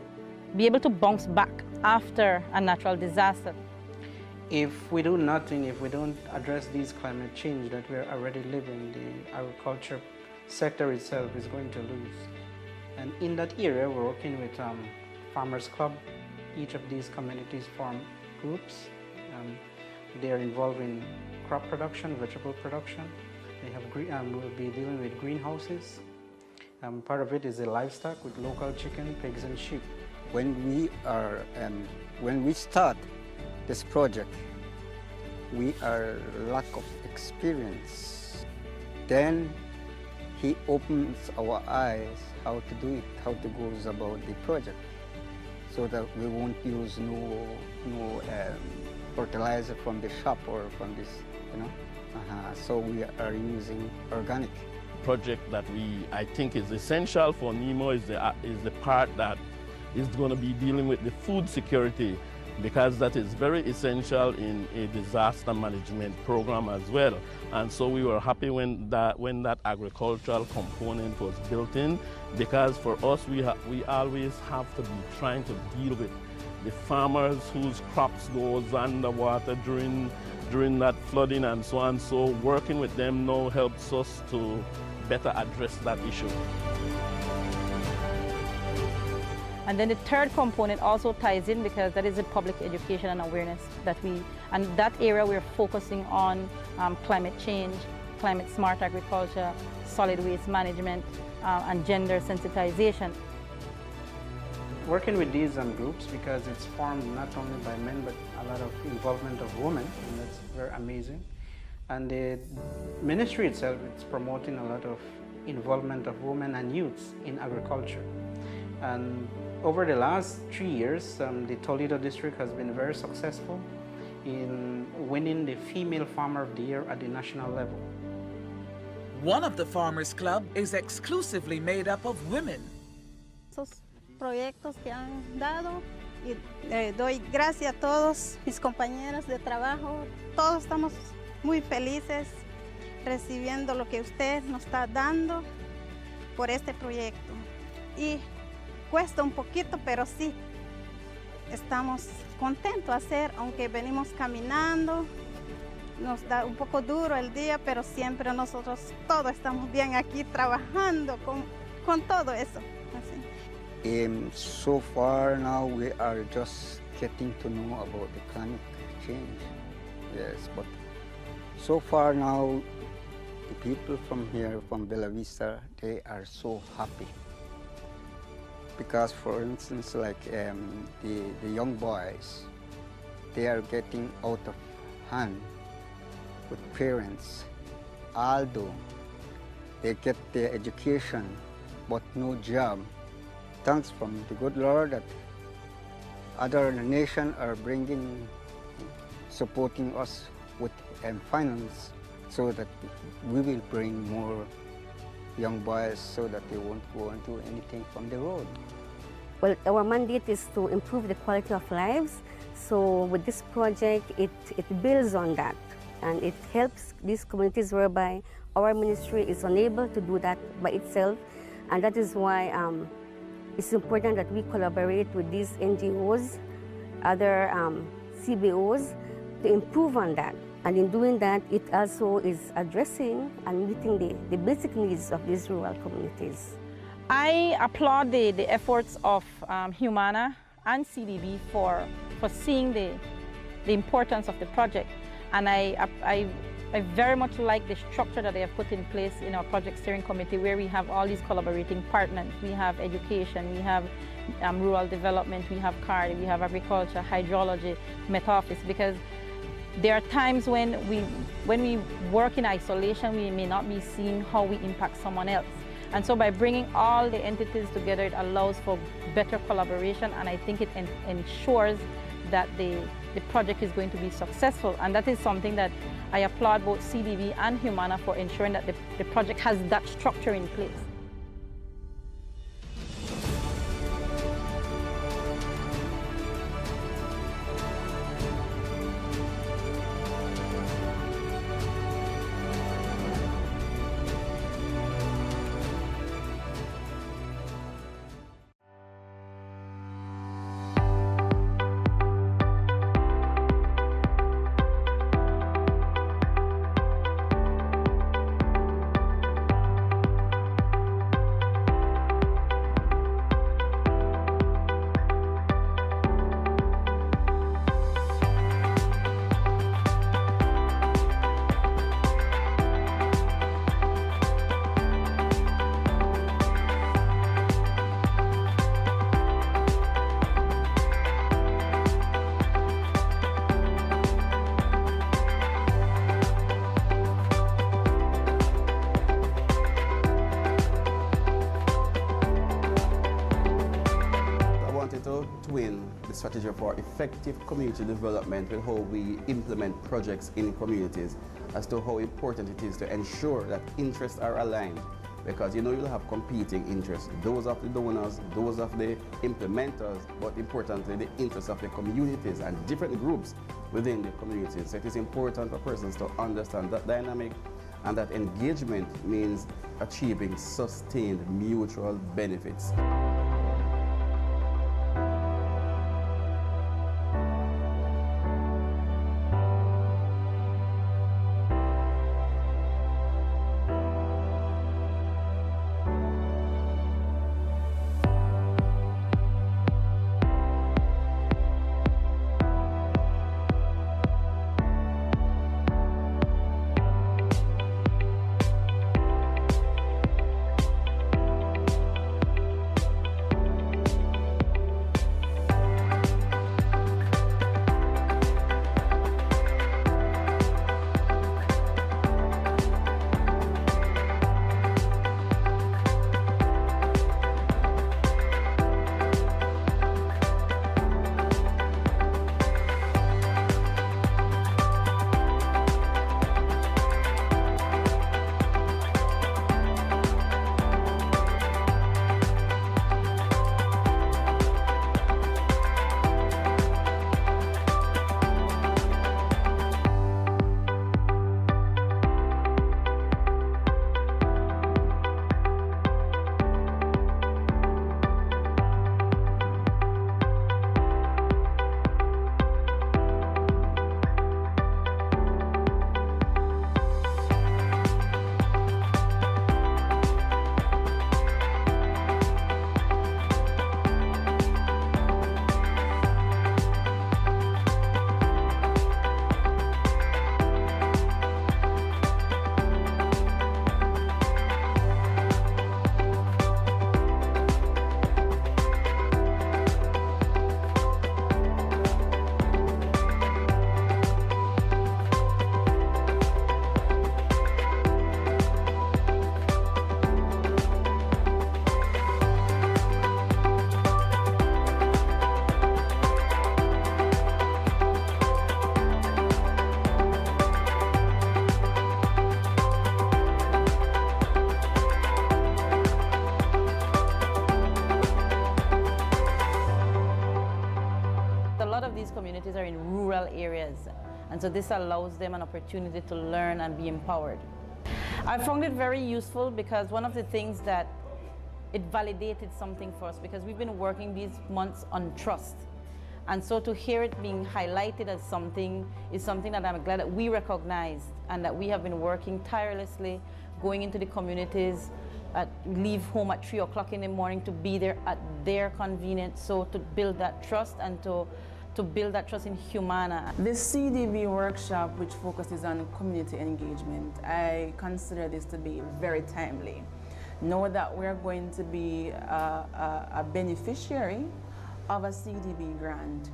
S10: able to bounce back after a natural disaster.
S18: If we do nothing, if we don't address these climate change that we're already living, the agriculture sector itself is going to lose. And in that area, we're working with Farmers Club. Each of these communities form groups. They are involved in crop production, vegetable production. They have we'll be dealing with greenhouses. Part of it is the livestock with local chicken, pigs, and sheep.
S19: When we start this project, we are lack of experience. Then he opens our eyes how to do it, how to go about the project, so that we won't use no fertilizer from the shop or from this, So we are using organic.
S17: Project that I think is essential for Nemo is the part that is going to be dealing with the food security, because that is very essential in a disaster management program as well. And so we were happy when that agricultural component was built in, because for us we always have to be trying to deal with the farmers whose crops goes underwater during that flooding and so on. So working with them now helps us to better address that issue.
S10: And then the third component also ties in, because that is the public education and awareness and that area we're focusing on climate change, climate smart agriculture, solid waste management, and gender sensitization.
S18: Working with these groups, because it's formed not only by men but a lot of involvement of women, and that's very amazing. And the ministry itself, it's promoting a lot of involvement of women and youths in agriculture. And over the last 3 years, the Toledo district has been very successful in winning the Female Farmer of the Year at the national level.
S16: One of the Farmers Club is exclusively made up of women.
S20: Proyectos que han dado y doy gracias a todos mis compañeros de trabajo. Todos estamos muy felices recibiendo lo que usted nos está dando por este proyecto. Y cuesta un poquito, pero sí, estamos contentos de hacer, aunque venimos caminando. Nos da un poco duro el día, pero siempre nosotros todos estamos bien aquí trabajando con todo eso. Así.
S19: So far now we are just getting to know about the climate change. Yes, but so far now the people from here, from Bella Vista, they are so happy. Because for instance, like the young boys, they are getting out of hand with parents. Although they get their education, but no job. Thanks from the good Lord that other nations are supporting us with finance, so that we will bring more young boys so that they won't go and do anything from the road.
S21: Well, our mandate is to improve the quality of lives. So with this project, it builds on that, and it helps these communities whereby our ministry is unable to do that by itself, and that is why it's important that we collaborate with these NGOs, other CBOs, to improve on that. And in doing that, it also is addressing and meeting the basic needs of these rural communities.
S10: I applaud the efforts of Humana and CDB for seeing the importance of the project. And I very much like the structure that they have put in place in our project steering committee, where we have all these collaborating partners. We have education, we have rural development, we have CARD, we have agriculture, hydrology, Met Office, because there are times when we work in isolation, we may not be seeing how we impact someone else. And so by bringing all the entities together, it allows for better collaboration, and I think it ensures that the project is going to be successful. And that is something that I applaud both CDB and Humana for ensuring that the project has that structure in place.
S3: Strategy for effective community development and how we implement projects in communities, as to how important it is to ensure that interests are aligned, because you'll have competing interests, those of the donors, those of the implementers, but importantly the interests of the communities and different groups within the communities. So it is important for persons to understand that dynamic, and that engagement means achieving sustained mutual benefits.
S10: communities are in rural areas, and so this allows them an opportunity to learn and be empowered. I found it very useful because one of the things that it validated something for us, because we've been working these months on trust. And so to hear it being highlighted as something is something that I'm glad that we recognize and that we have been working tirelessly, going into the communities, leave home at 3 o'clock in the morning to be there at their convenience, so to build that trust and to build that trust in Humana.
S4: The CDB workshop, which focuses on community engagement, I consider this to be very timely. Know that we're going to be a beneficiary of a CDB grant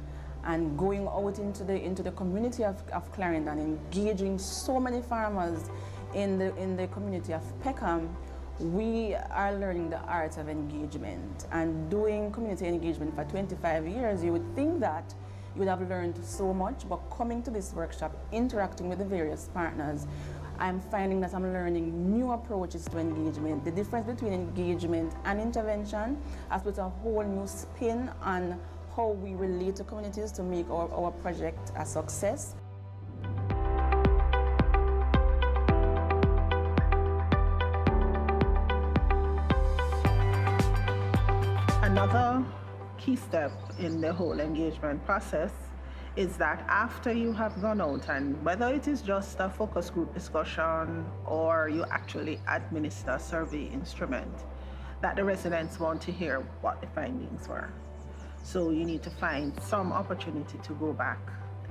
S4: and going out into the community of Clarendon, engaging so many farmers in the community of Peckham. We are learning the art of engagement, and doing community engagement for 25 years, you would think that you would have learned so much, but coming to this workshop, interacting with the various partners, I'm finding that I'm learning new approaches to engagement. The difference between engagement and intervention has put a whole new spin on how we relate to communities to make our project a success.
S22: Another key step in the whole engagement process is that after you have gone out, and whether it is just a focus group discussion or you actually administer a survey instrument, that the residents want to hear what the findings were. So you need to find some opportunity to go back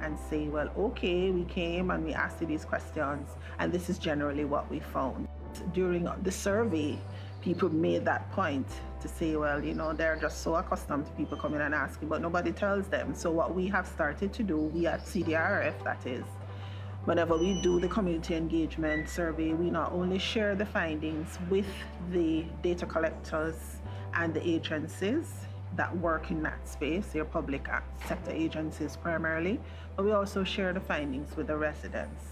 S22: and say, well, okay, we came and we asked you these questions, and this is generally what we found. During the survey, people made that point to say, well, you know, they're just so accustomed to people coming and asking, but nobody tells them. So what we have started to do, we at CDRF, that is, whenever we do the community engagement survey, we not only share the findings with the data collectors and the agencies that work in that space, your public sector agencies primarily, but we also share the findings with the residents.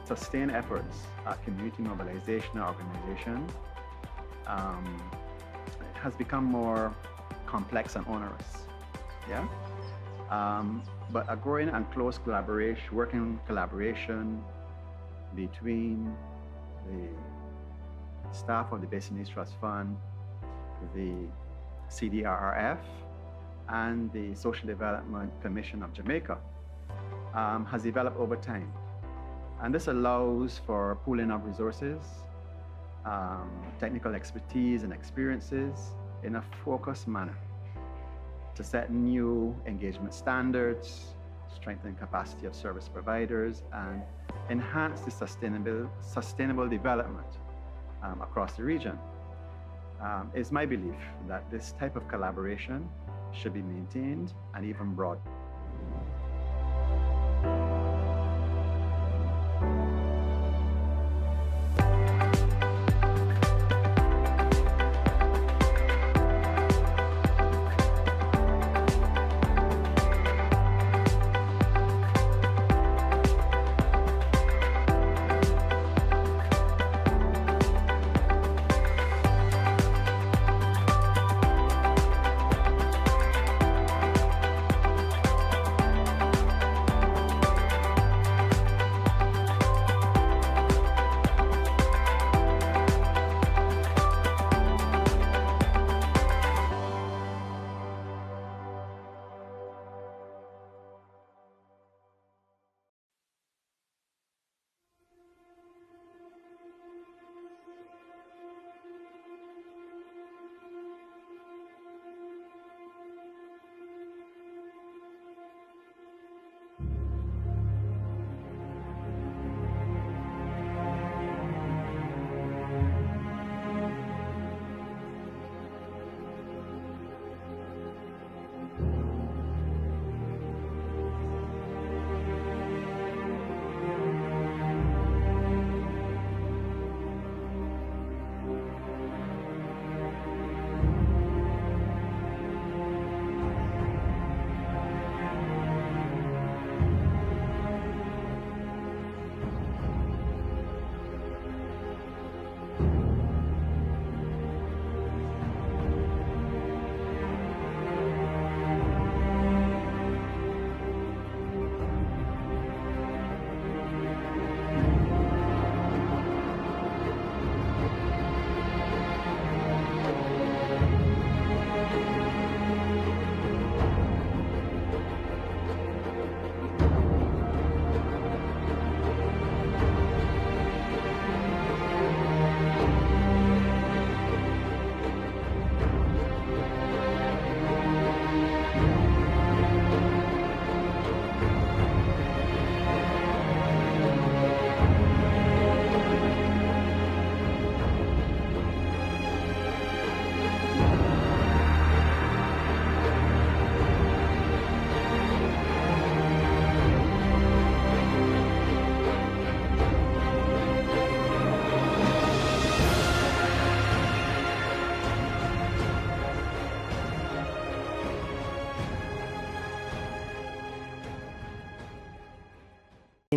S23: Sustained efforts at community mobilization and organization has become more complex and onerous, yeah? But a growing and close working collaboration between the staff of the Basin Needs Trust Fund, the CDRRF, and the Social Development Commission of Jamaica has developed over time. And this allows for pooling of resources, technical expertise and experiences in a focused manner to set new engagement standards, strengthen capacity of service providers, and enhance the sustainable development across the region. It's my belief that this type of collaboration should be maintained and even broadened.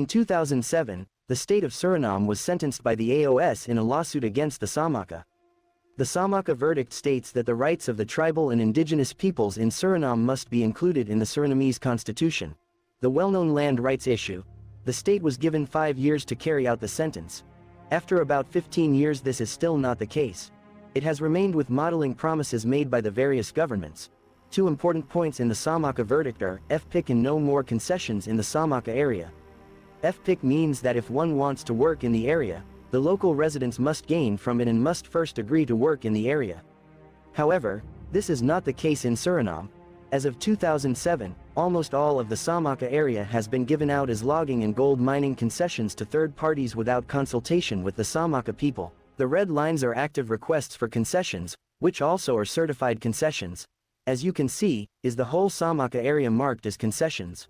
S1: In 2007, the state of Suriname was sentenced by the AOS in a lawsuit against the Samaka. The Samaka verdict states that the rights of the tribal and indigenous peoples in Suriname must be included in the Surinamese constitution. The well-known land rights issue. The state was given 5 years to carry out the sentence. After about 15 years, this is still not the case. It has remained with modeling promises made by the various governments. 2 important points in the Samaka verdict are FPIC and no more concessions in the Samaka area. FPIC means that if one wants to work in the area, the local residents must gain from it and must first agree to work in the area. However, this is not the case in Suriname. As of 2007, almost all of the Samaka area has been given out as logging and gold mining concessions to third parties without consultation with the Samaka people. The red lines are active requests for concessions, which also are certified concessions. As you can see, is the whole Samaka area marked as concessions.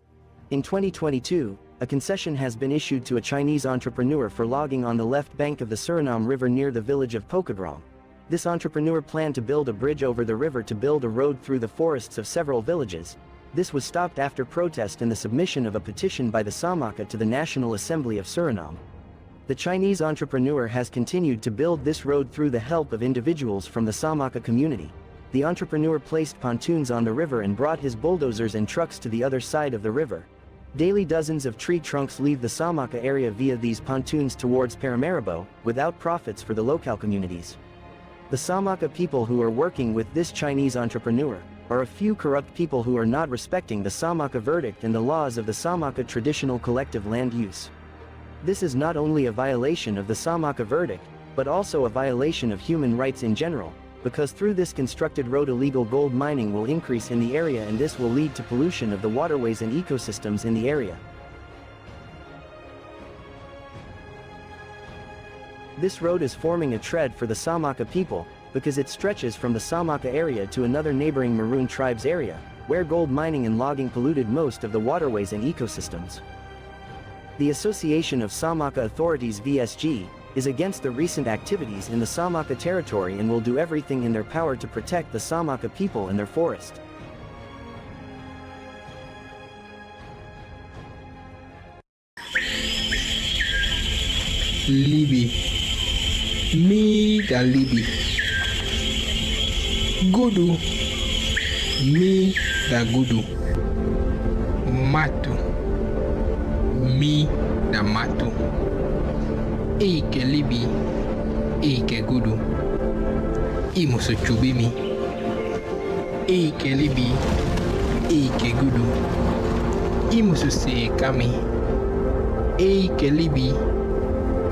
S1: In 2022, a concession has been issued to a Chinese entrepreneur for logging on the left bank of the Suriname River near the village of Pokadrang. This entrepreneur planned to build a bridge over the river to build a road through the forests of several villages. This was stopped after protest and the submission of a petition by the Samaka to the National Assembly of Suriname. The Chinese entrepreneur has continued to build this road through the help of individuals from the Samaka community. The entrepreneur placed pontoons on the river and brought his bulldozers and trucks to the other side of the river. Daily dozens of tree trunks leave the Samaka area via these pontoons towards Paramaribo, without profits for the local communities. The Samaka people who are working with this Chinese entrepreneur are a few corrupt people who are not respecting the Samaka verdict and the laws of the Samaka traditional collective land use. This is not only a violation of the Samaka verdict, but also a violation of human rights in general, because through this constructed road illegal gold mining will increase in the area and this will lead to pollution of the waterways and ecosystems in the area. This road is forming a tread for the Samaka people, because it stretches from the Samaka area to another neighboring Maroon tribes area, where gold mining and logging polluted most of the waterways and ecosystems. The Association of Samaka Authorities VSG is against the recent activities in the Samaka territory and will do everything in their power to protect the Samaka people and their forest.
S2: Libi. Me da Libi. Gudu. Me da Gudu. Matu. Me da Matu. Eike Libi. Eike Gudu. Imusu Chubimi. Eike Libi. Eike Gudu. Imusu Se Kami. Eike Libi.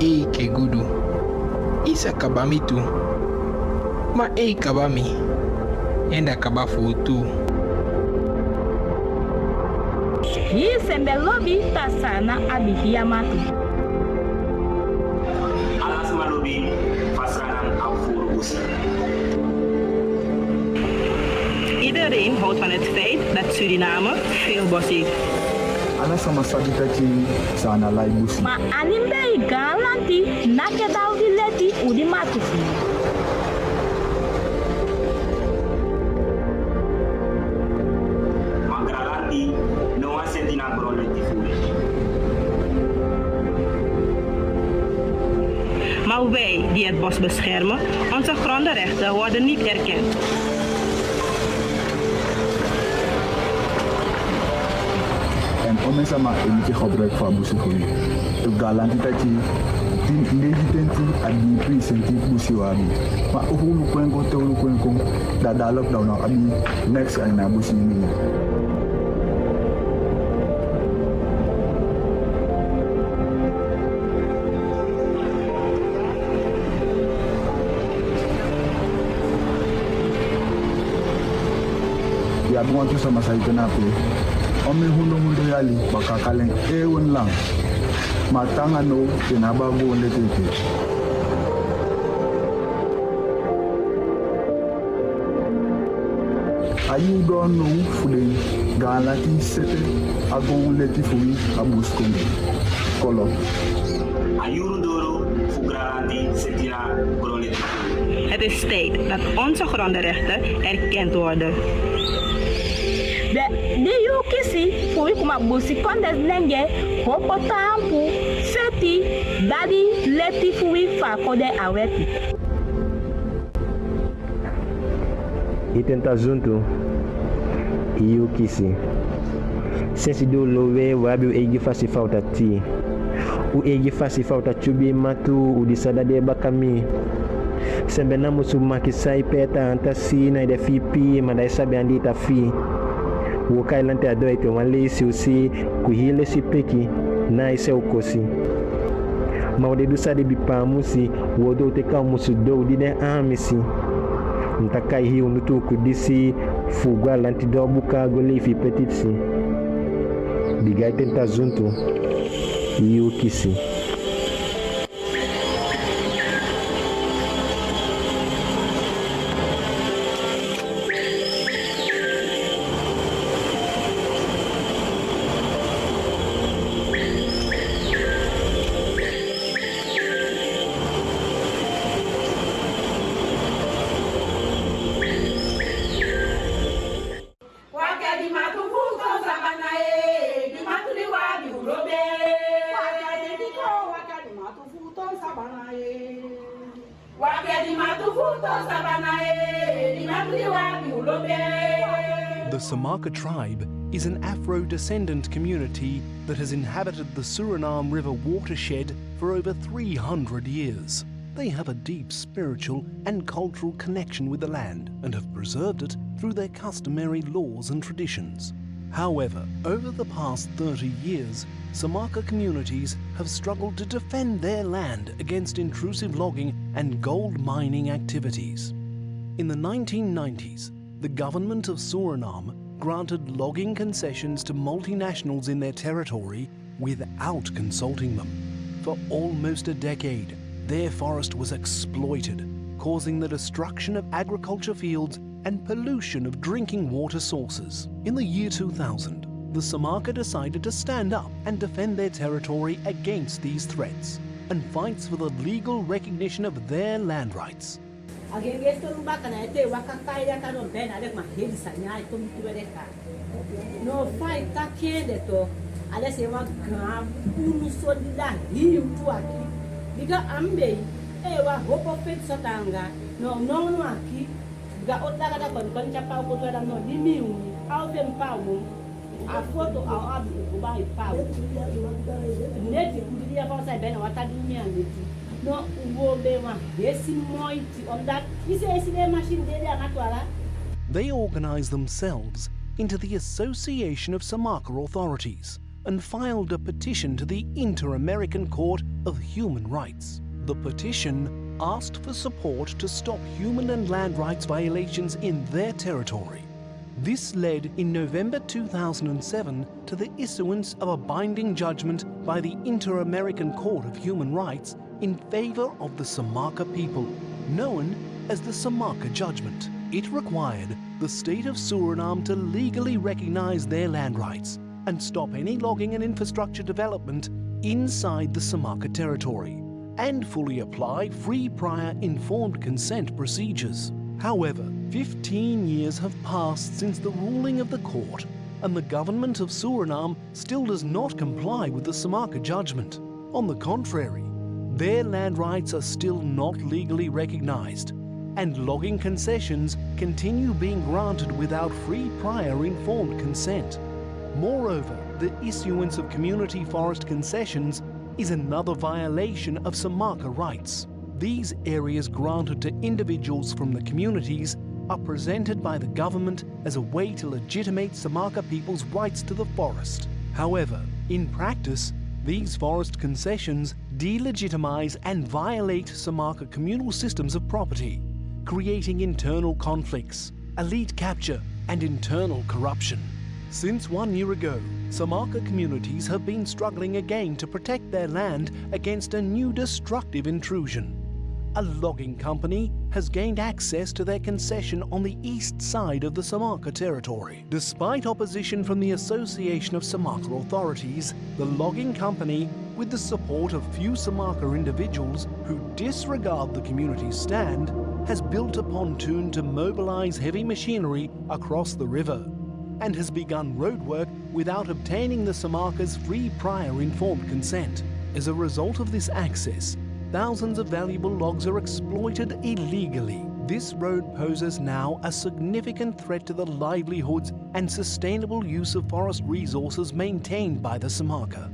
S2: Eike Gudu. Isa kabamitu. Ma kabami. Enda kabafu tu.
S5: Hii sembelobi tasana abihia matu.
S24: Alas malobi pasanan afvoer oester.
S5: Iedereen houdt van het feit dat Suriname veel bos heeft.
S25: Alas sama sadikati sana lai busi.
S5: Ma animbe galanti nakedau di leti udi matusi.
S24: Ma gralanti no asentina broleti fure.
S5: Maar wij die het bos beschermen, onze grondenrechten worden niet erkend.
S25: Omen sama emike gebruik van busi voor u. De galanti dat je die negitenti en die presenti busi wabi. Maar ook hoe kwenko te hoe kwenko dat daar lockdown nou abi next en na busi ni. Ya bukan tu sama saya kenapa? Ome hulu yali bakakalen ewen lang matanga no tenabago letete ayu don no fule galati sete ago leti fui abuskonde kolo
S24: ayuru doro fugrandi setia groleti.
S5: Het is tijd dat onze grondenrechten erkend worden.
S6: de yu kisi fu kuma busi kondes nenge hopo tampu feti badi leti fu fa kode aweti.
S7: Itenta junto yu kisi. Sensi do lowe wabi u egi fasi falta ti. U egi fasi falta chubi matu u disada de bakami. Sembe na musu makisai peta anta si na ide fi pi ma dai sabe andita fi. Wo kai lante adoite wale si usi ku hile si peki na ise ukosi. Ma wade dusa de bipa musi wodo te ka musu do dide amisi. Ntakai hi unutu kudisi fugwa lanti do buka gole fi petitsi. Bigai tenta junto yu kisi.
S8: The Samaka tribe is an Afro-descendant community that has inhabited the Suriname River watershed for over 300 years. They have a deep spiritual and cultural connection with the land and have preserved it through their customary laws and traditions. However, over the past 30 years, Samaka communities have struggled to defend their land against intrusive logging and gold mining activities. In the 1990s, the government of Suriname granted logging concessions to multinationals in their territory without consulting them. For almost a decade, their forest was exploited, causing the destruction of agriculture fields and pollution of drinking water sources. In the year 2000, the Samaka decided to stand up and defend their territory against these threats and fights for the legal recognition of their land rights.
S6: No fight takende to alese wa gram unu solida hiu tu aki biga ambe wa hopo fit sotanga no aki ga otaga da kon chapa ko to da no dimiu au dem pawo a foto au abi ko ba pawo neti kudia pa sai bena wata dimia neti no uwo be wa desi moiti on that ise machine de amatwala.
S8: They organize themselves into the Association of Samaka Authorities and filed a petition to the Inter-American Court of Human Rights. The petition asked for support to stop human and land rights violations in their territory. This led in November 2007 to the issuance of a binding judgment by the Inter-American Court of Human Rights in favor of the Samaka people, known as the Samaka Judgment. It required the state of Suriname to legally recognize their land rights and stop any logging and infrastructure development inside the Samaka territory and fully apply free prior informed consent procedures. However, 15 years have passed since the ruling of the court, and the government of Suriname still does not comply with the Samaka judgment. On the contrary, their land rights are still not legally recognized, and logging concessions continue being granted without free prior informed consent. Moreover, the issuance of community forest concessions is another violation of Samaka rights. These areas granted to individuals from the communities are presented by the government as a way to legitimate Samaka people's rights to the forest. However, in practice, these forest concessions delegitimize and violate Samaka communal systems of property, creating internal conflicts, elite capture, and internal corruption. Since 1 year ago, Samaka communities have been struggling again to protect their land against a new destructive intrusion. A logging company has gained access to their concession on the east side of the Samaka territory. Despite opposition from the Association of Samaka Authorities, the logging company, with the support of few Samaka individuals who disregard the community's stand, has built a pontoon to mobilize heavy machinery across the river and has begun roadwork without obtaining the Samaka's free prior informed consent. As a result of this access, thousands of valuable logs are exploited illegally. This road poses now a significant threat to the livelihoods and sustainable use of forest resources maintained by the Samaka.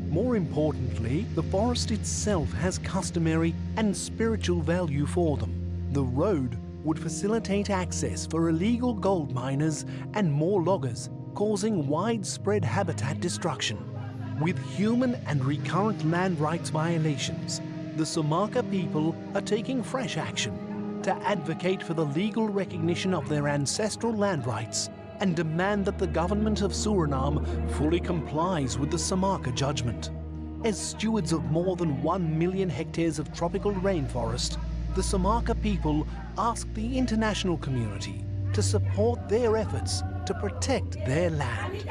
S8: More importantly, the forest itself has customary and spiritual value for them. The road would facilitate access for illegal gold miners and more loggers, causing widespread habitat destruction. With human and recurrent land rights violations, the Samaka people are taking fresh action to advocate for the legal recognition of their ancestral land rights and demand that the government of Suriname fully complies with the Samaka judgment. As stewards of more than 1 million hectares of tropical rainforest, the Samaka people ask the international community to support their efforts to protect their land.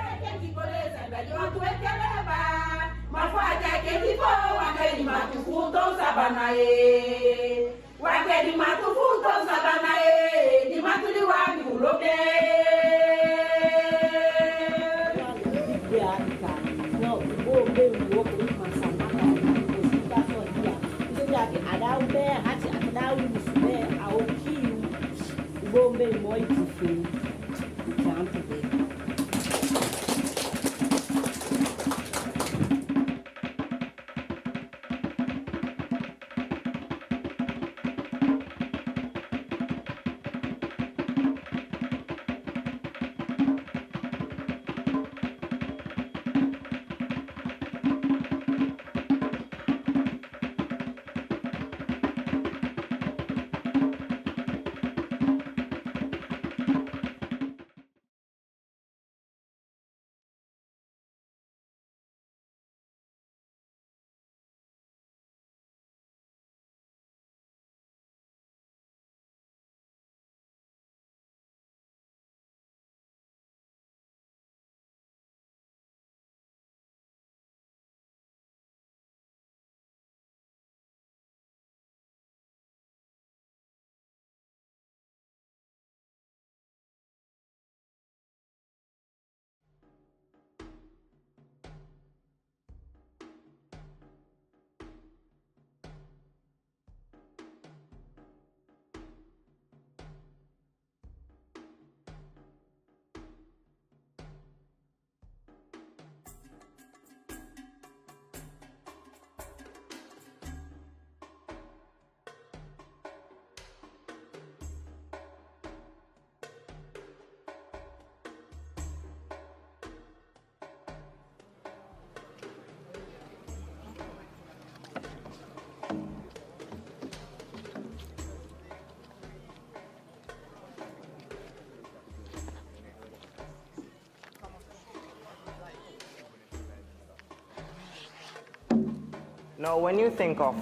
S9: Now, when you think of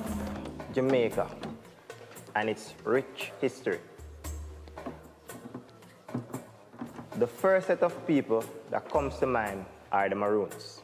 S9: Jamaica and its rich history, the first set of people that comes to mind are the Maroons.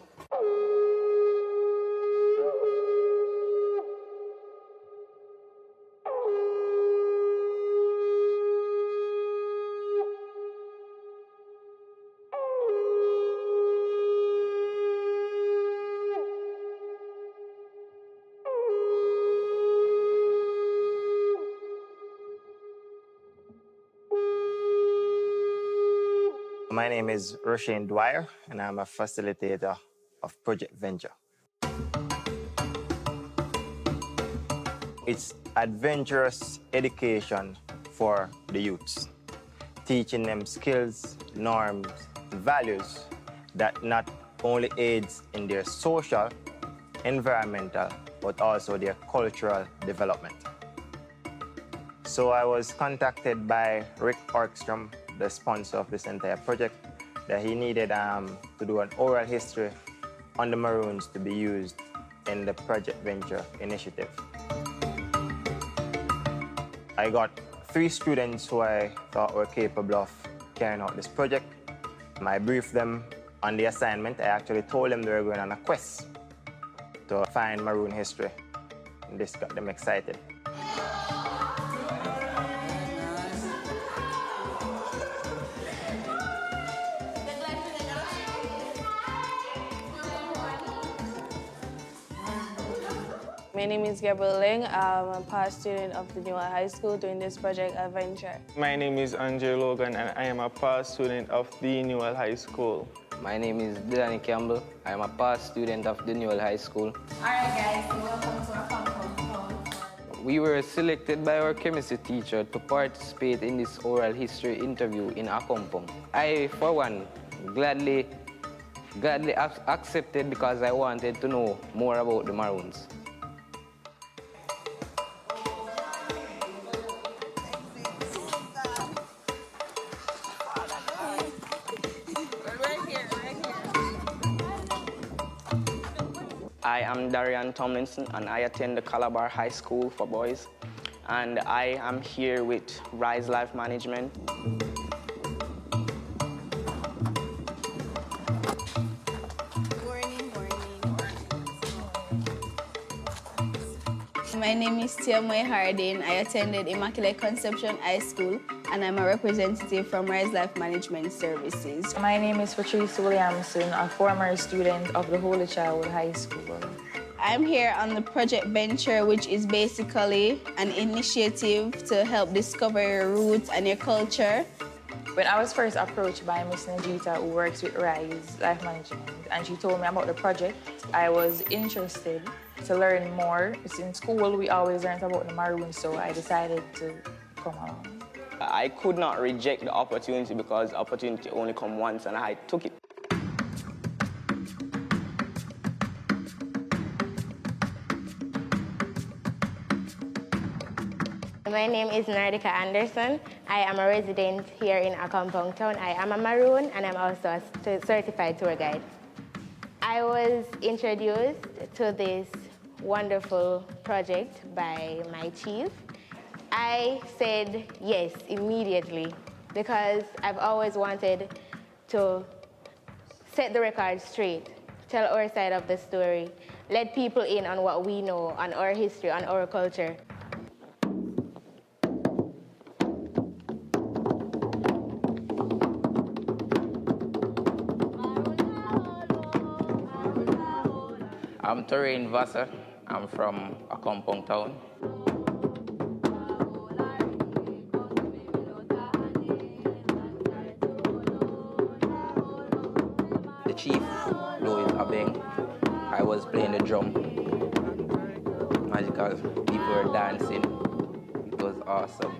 S9: My name is Roshane Dwyer, and I'm a facilitator of Project Venture. It's adventurous education for the youths, teaching them skills, norms, values that not only aids in their social, environmental, but also their cultural development. So I was contacted by Rick Orkstrom, the sponsor of this entire project, that he needed to do an oral history on the Maroons to be used in the Project Venture initiative. I got 3 students who I thought were capable of carrying out this project. I briefed them on the assignment. I actually told them they were going on a quest to find Maroon history, and this got them excited.
S11: My name is Gabriel Ling. I'm a past student of the Newell High School doing this project adventure.
S12: My name is Andre Logan and I am a past student of the Newell High School.
S13: My name is Danny Campbell. I am a past student of the Newell High School.
S14: Alright guys, so welcome to our compound.
S13: We were selected by our chemistry teacher to participate in this oral history interview in Akompong. I, for one, gladly accepted because I wanted to know more about the Maroons. I am Darian Tomlinson and I attend the Calabar High School for boys. And I am here with Rise Life Management.
S11: My name is Tiamoy Hardin. I attended Immaculate Conception High School and I'm a representative from Rise Life Management Services.
S15: My name is Patrice Williamson, a former student of the Holy Child High School.
S11: I'm here on the Project Venture, which is basically an initiative to help discover your roots and your culture.
S15: When I was first approached by Miss Najita, who works with Rise Life Management, and she told me about the project, I was interested to learn more. In school, we always learned about the Maroons, so I decided to come along.
S13: I could not reject the opportunity because opportunity only comes once, and I took it.
S26: My name is Nardika Anderson. I am a resident here in Akompong Town. I am a Maroon and I'm also a certified tour guide. I was introduced to this wonderful project by my chief. I said yes immediately because I've always wanted to set the record straight, tell our side of the story, let people in on what we know, on our history, on our culture.
S13: I'm Torain Vassar. I'm from Akompong Town. The chief, Louis Abeng, I was playing the drum. Magical, people were dancing. It was awesome.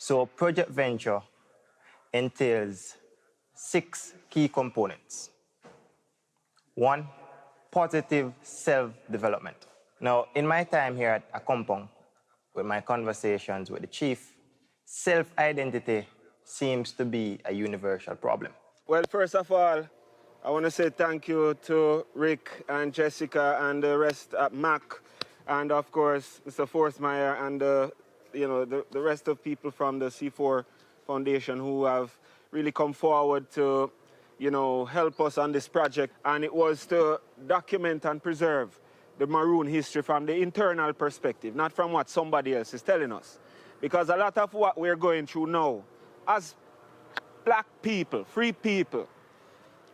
S9: So Project Venture entails 6 key components. 1, positive self-development. Now, in my time here at Akompong, with my conversations with the chief, self-identity seems to be a universal problem.
S12: Well, first of all, I want to say thank you to Rick and Jessica and the rest at MAC, and of course, Mr. Forsmeyer and the rest of people from the C4 Foundation who have really come forward to, help us on this project. And it was to document and preserve the Maroon history from the internal perspective, not from what somebody else is telling us. Because a lot of what we're going through now, as black people, free people,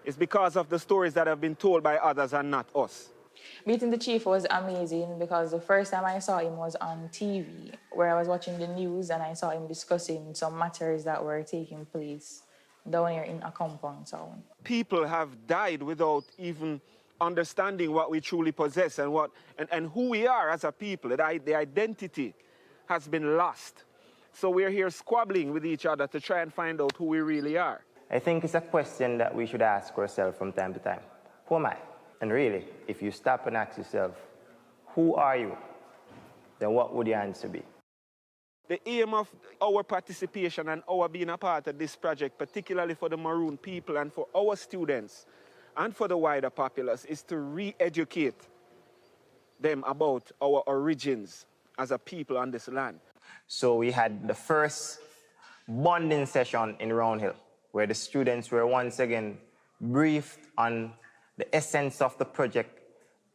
S12: is because of the stories that have been told by others and not us.
S15: Meeting the chief was amazing because the first time I saw him was on TV, where I was watching the news and I saw him discussing some matters that were taking place down here in Akompong Town.
S12: People have died without even understanding what we truly possess and who we are as a people. The identity has been lost. So we're here squabbling with each other to try and find out who we really are.
S9: I think it's a question that we should ask ourselves from time to time. Who am I? And really, if you stop and ask yourself, who are you? Then what would your answer be?
S12: The aim of our participation and our being a part of this project, particularly for the Maroon people and for our students and for the wider populace, is to re-educate them about our origins as a people on this land.
S9: So we had the first bonding session in Round Hill, where the students were once again briefed on the essence of the project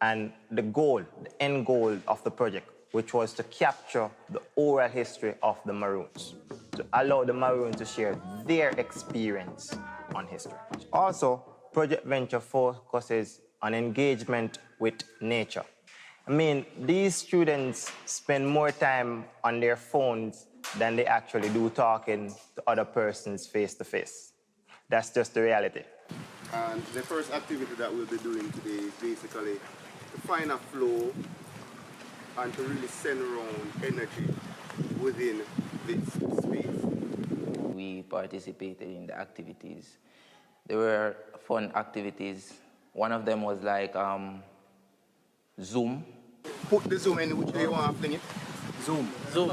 S9: and the goal, the end goal of the project, which was to capture the oral history of the Maroons, to allow the Maroons to share their experience on history. Also, Project Venture focuses on engagement with nature. I mean, these students spend more time on their phones than they actually do talking to other persons face to face. That's just the reality.
S16: And the first activity that we'll be doing today is basically to find a flow and to really send around energy within this space.
S17: We participated in the activities. There were fun activities. One of them was like Zoom.
S16: Put the Zoom in which way you want to fling it. Zoom.
S17: Zoom.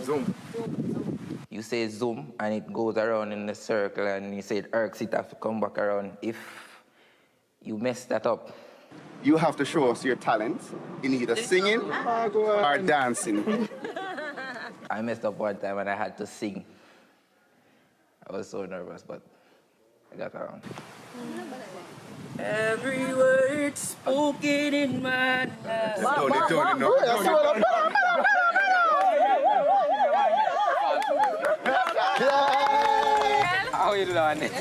S16: Zoom.
S17: You say Zoom and it goes around in a circle and you say it irks, it have to come back around. If you mess that up,
S16: you have to show us your talent in either singing or dancing.
S17: I messed up one time and I had to sing. I was so nervous, but I got around.
S18: Every word spoken in my
S17: How you learn it?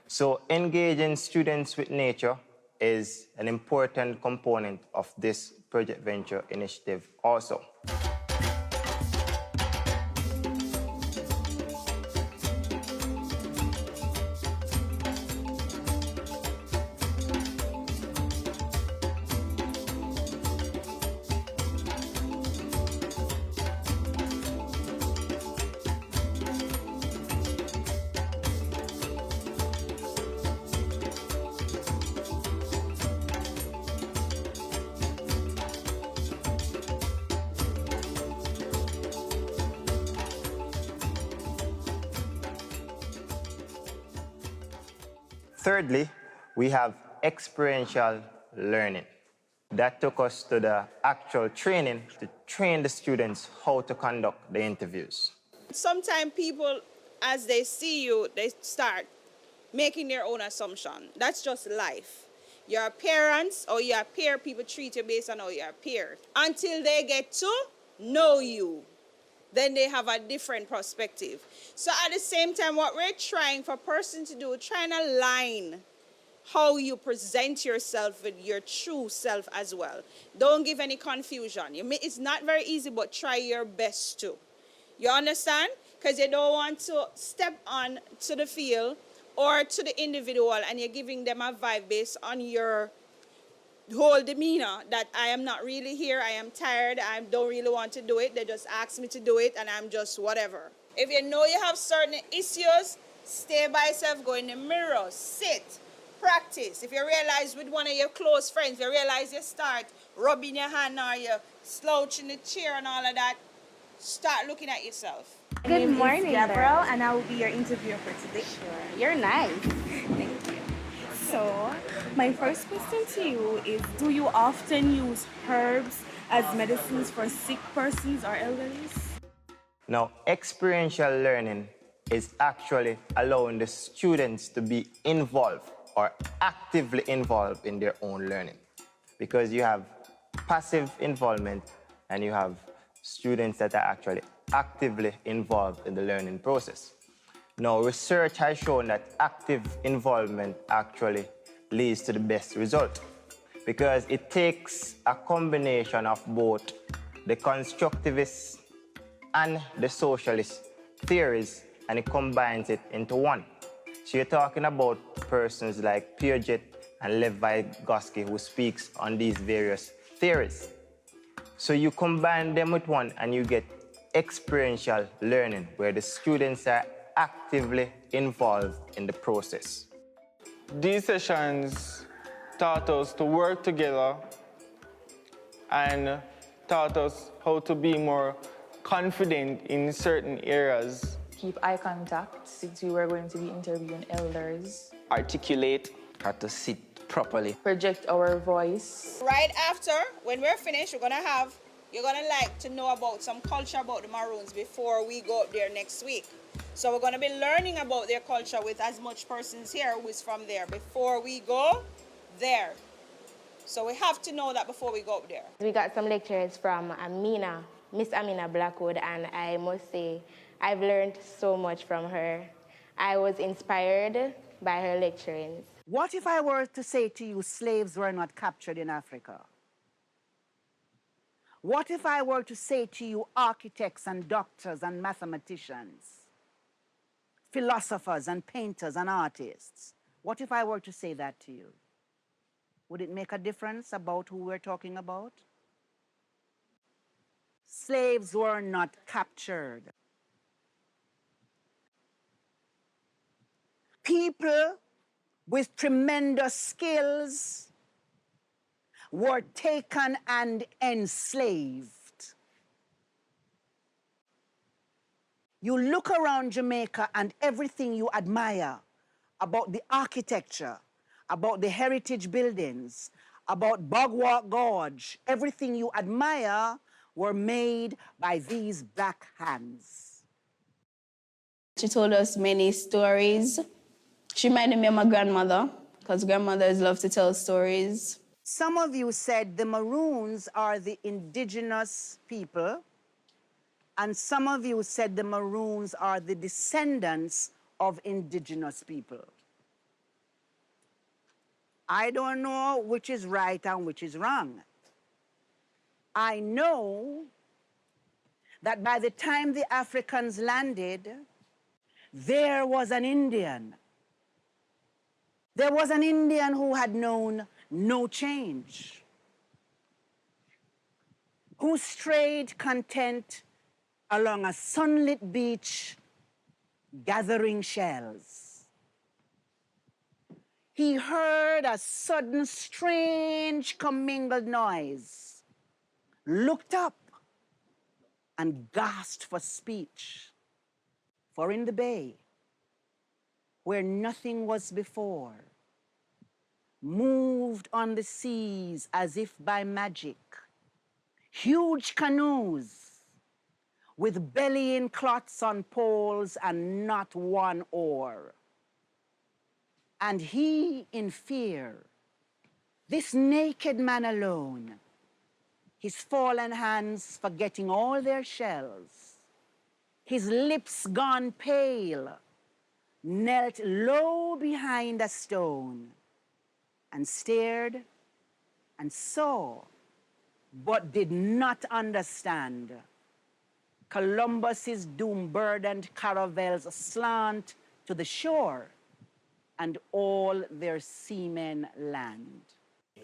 S9: So engaging students with nature is an important component of this Project Venture initiative also. Thirdly, we have experiential learning. That took us to the actual training to train the students how to conduct the interviews.
S19: Sometimes people, as they see you, they start making their own assumption. That's just life. Your appearance or you appear, people treat you based on how you appear. Until they get to know you, then they have a different perspective. So at the same time, what we're trying for a person to do, trying to align how you present yourself with your true self as well. Don't give any confusion. It's not very easy, but try your best to. You understand? Because you don't want to step on to the field or to the individual and you're giving them a vibe based on your whole demeanor that I am not really here, I am tired, I don't really want to do it, they just ask me to do it and I'm just whatever. If you know you have certain issues, stay by yourself, go in the mirror, sit, practice. If you realize with one of your close friends, you realize you start rubbing your hand or you slouch in the chair and all of that, start looking at yourself.
S20: Good morning, Gabriel, and I will be your interviewer for today. Sure. You're nice. Thank you. So, my first question to you is, do you often use herbs as medicines for sick persons or elderly?
S9: Now, experiential learning is actually allowing the students to be involved or actively involved in their own learning. Because you have passive involvement and you have students that are actually actively involved in the learning process. Now, research has shown that active involvement actually leads to the best result because it takes a combination of both the constructivist and the socialist theories and it combines it into one. So you're talking about persons like Piaget and Lev Vygotsky who speaks on these various theories. So you combine them with one and you get experiential learning where the students are actively involved in the process.
S3: These sessions taught us to work together and taught us how to be more confident in certain areas.
S15: Keep eye contact since we were going to be interviewing elders.
S17: Articulate, how to sit properly.
S15: Project our voice.
S19: Right after, when we're finished, you're gonna like to know about some culture about the Maroons before we go up there next week. So we're gonna be learning about their culture with as much persons here who is from there before we go there. So we have to know that before we go up there.
S26: We got some lectures from Miss Amina Blackwood, and I must say, I've learned so much from her. I was inspired by her lecturings.
S4: What if I were to say to you, slaves were not captured in Africa? What if I were to say to you, architects and doctors and mathematicians, philosophers and painters and artists? What if I were to say that to you? Would it make a difference about who we're talking about? Slaves were not captured. People with tremendous skills were taken and enslaved. You look around Jamaica and everything you admire about the architecture, about the heritage buildings, about Bogwalk Gorge, everything you admire were made by these black hands.
S11: She told us many stories. She reminded me of my grandmother, because grandmothers love to tell stories.
S4: Some of you said the Maroons are the indigenous people, and some of you said the Maroons are the descendants of indigenous people. I don't know which is right and which is wrong. I know that by the time the Africans landed, there was an Indian. There was an Indian who had known no change, who strayed content along a sunlit beach gathering shells. He heard a sudden, strange, commingled noise, looked up, and gasped for speech. For in the bay, where nothing was before, moved on the seas as if by magic, huge canoes with bellying cloths on poles and not one oar. And he, in fear, this naked man alone, his fallen hands forgetting all their shells, his lips gone pale, knelt low behind a stone and stared and saw, but did not understand, Columbus's doom-burdened caravels slant to the shore and all their seamen land.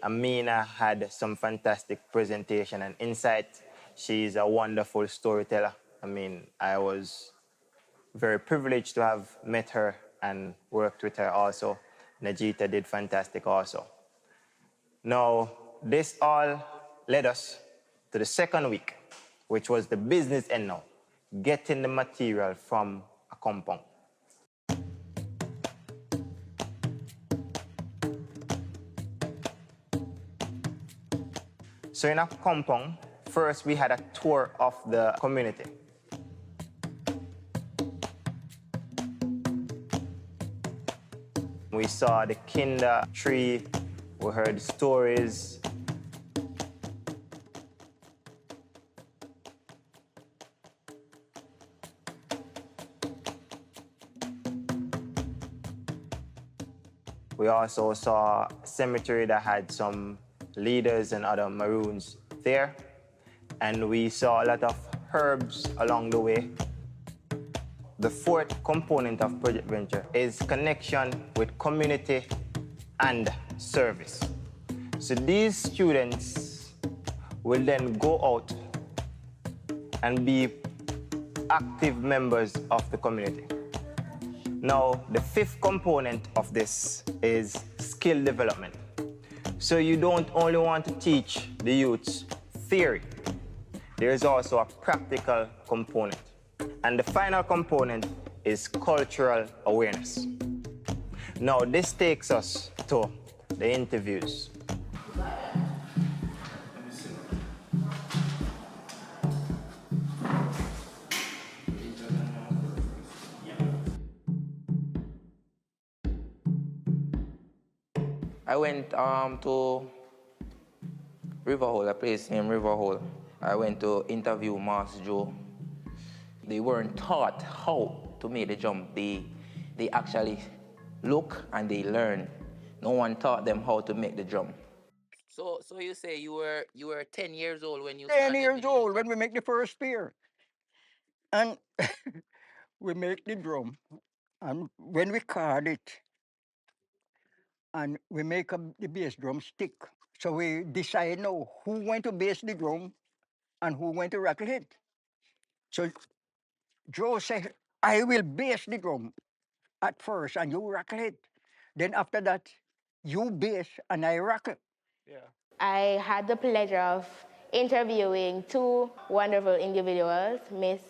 S9: Amina had some fantastic presentation and insight. She's a wonderful storyteller. I mean, I was very privileged to have met her and worked with her also. Najita did fantastic also. Now, this all led us to the second week, which was the business end now, getting the material from a compound. So in a compound, first we had a tour of the community. We saw the kinder tree, we heard stories. We also saw a cemetery that had some leaders and other Maroons there. And we saw a lot of herbs along the way. The fourth component of Project Venture is connection with community and service. So these students will then go out and be active members of the community. Now, the fifth component of this is skill development. So you don't only want to teach the youths theory, there is also a practical component. And the final component is cultural awareness. Now, this takes us to the interviews.
S17: I went to Riverhole, a place named Riverhole. I went to interview Master Joe. They weren't taught how to make the jump. They actually look and they learn. No one taught them how to make the jump. So you say you were 10 years old when you
S1: 10 years old when we make the first spear. And we make the drum. And when we card it, and we make the bass drum stick. So we decide now who went to bass the drum and who went to rattle it. So Joe said, I will bass the drum at first and you rattle it. Then after that, you bass and I rattle. Yeah.
S26: I had the pleasure of interviewing two wonderful individuals, Miss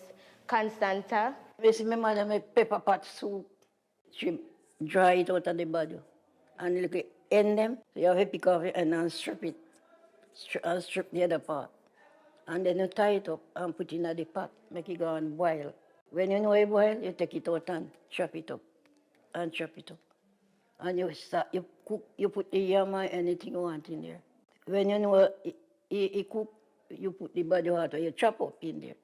S26: Constanta.
S2: Miss my mother make pepper pot soup. She dry it out of the body. And look in them, so you have to pick off it and then strip it. And strip the other part. And then you tie it up and put it in the pot, make it go and boil. When you know it boil, you take it out and chop it up. And chop it up. And you start, you cook, you put the yam or anything you want in there. When you know it cook, you put the body water, you chop up in there.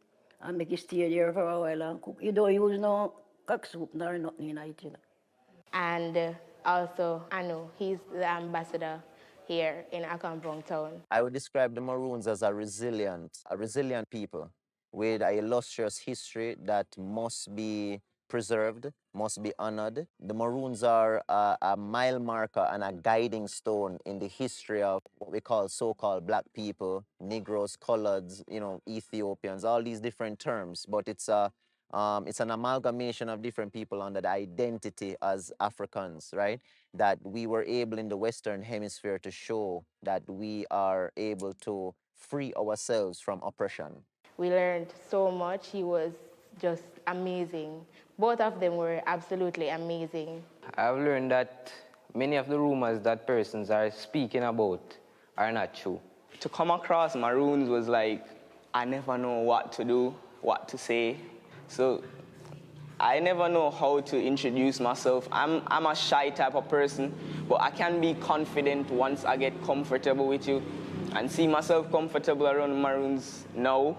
S2: And make it stay there for a while and cook. You don't use no cock soup nor nothing in it.
S26: And also Anu, he's the ambassador here in Akampong town.
S10: I would describe the Maroons as a resilient people with an illustrious history that must be preserved, must be honored. The Maroons are a mile marker and a guiding stone in the history of what we call so-called black people, Negroes, coloreds, Ethiopians, all these different terms. But it's an amalgamation of different people under the identity as Africans, right? That we were able in the Western Hemisphere to show that we are able to free ourselves from oppression.
S26: We learned so much. He was just amazing. Both of them were absolutely amazing.
S13: I've learned that many of the rumors that persons are speaking about are not true. To come across Maroons was like, I never know what to do, what to say. So I never know how to introduce myself. I'm a shy type of person, but I can be confident once I get comfortable with you. And see myself comfortable around Maroons now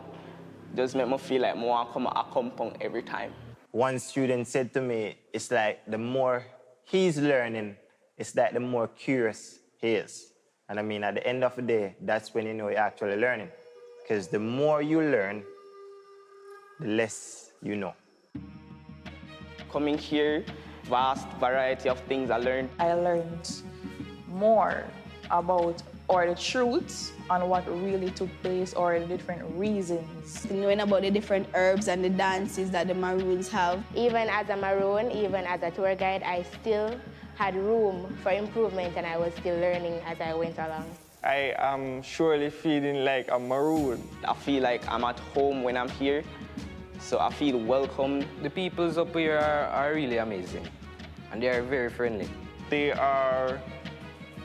S13: just make me feel like more I come at Akampong every time.
S9: One student said to me, it's like the more he's learning, it's like the more curious he is. And I mean, at the end of the day, that's when you know you're actually learning. Because the more you learn, the less you know.
S13: Coming here, vast variety of things I learned.
S15: I learned more about or the truths on what really took place or the different reasons.
S11: Knowing about the different herbs and the dances that the Maroons have.
S26: Even as a Maroon, even as a tour guide, I still had room for improvement and I was still learning as I went along.
S3: I am surely feeling like a Maroon.
S13: I feel like I'm at home when I'm here, so I feel welcome.
S21: The peoples up here are really amazing, and they are very friendly.
S3: They are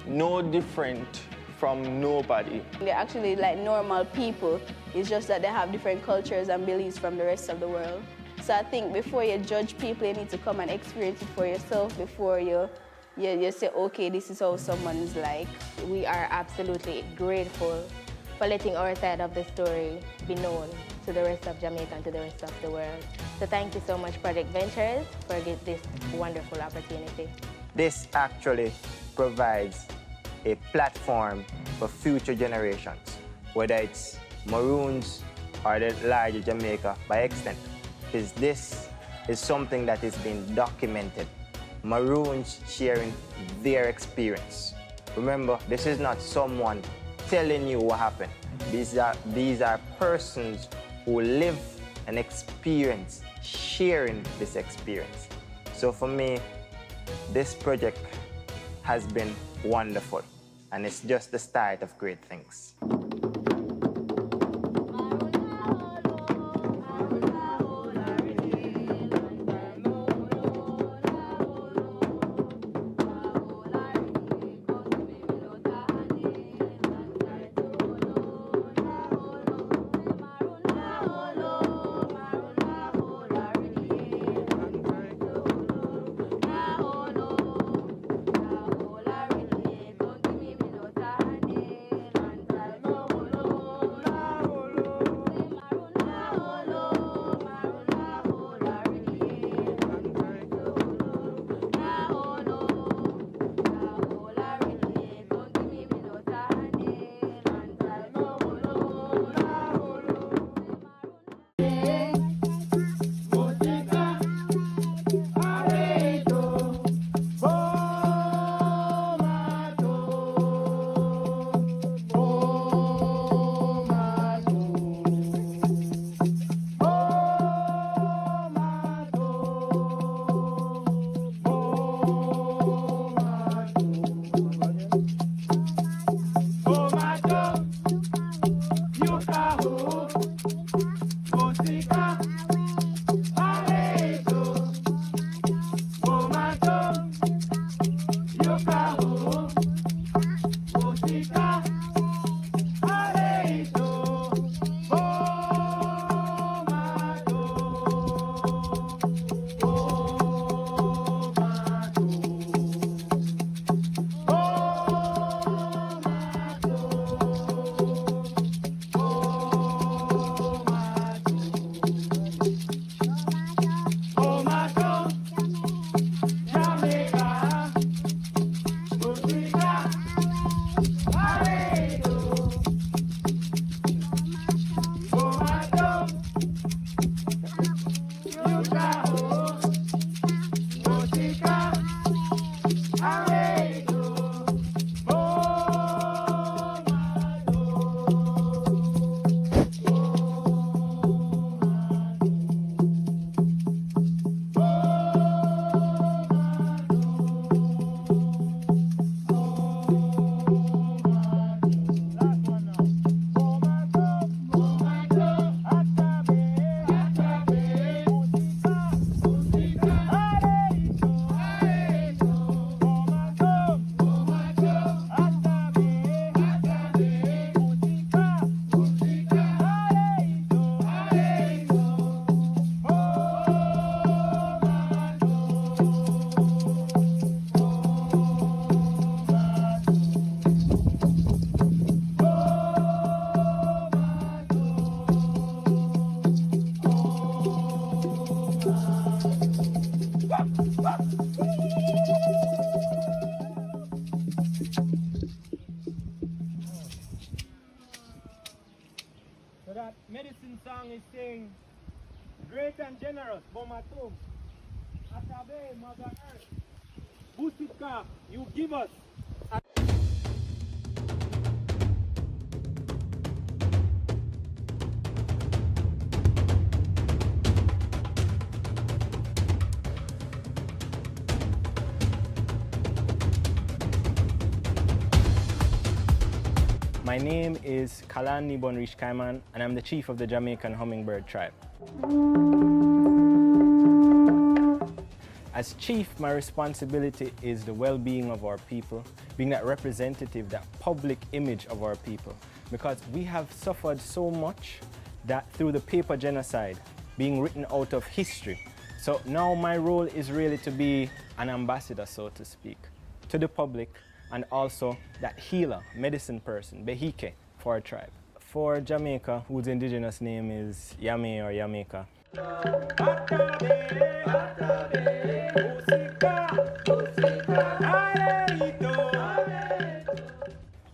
S3: no different from nobody.
S11: They're actually like normal people. It's just that they have different cultures and beliefs from the rest of the world. So I think before you judge people, you need to come and experience it for yourself before you say, okay, this is how someone's like.
S26: We are absolutely grateful for letting our side of the story be known to the rest of Jamaica and to the rest of the world. So thank you so much, Project Ventures, for this wonderful opportunity.
S9: This actually provides a platform for future generations, whether it's Maroons or the larger Jamaica by extent, because this is something that is being documented. Maroons sharing their experience. Remember, this is not someone telling you what happened. These are persons who live and experience, sharing this experience. So for me, this project has been wonderful, and it's just the start of great things.
S5: So that medicine song is saying, great and generous, Bomatum, Atabe, Mother Earth, Busika, you give us.
S3: My name is Kalan Nibonrish Kaiman, and I'm the chief of the Jamaican Hummingbird tribe. As chief, my responsibility is the well-being of our people, being that representative, that public image of our people, because we have suffered so much that through the paper genocide being written out of history. So now my role is really to be an ambassador, so to speak, to the public, and also that healer, medicine person, Behike, for our tribe. For Jamaica, whose indigenous name is Yame or Yamaica,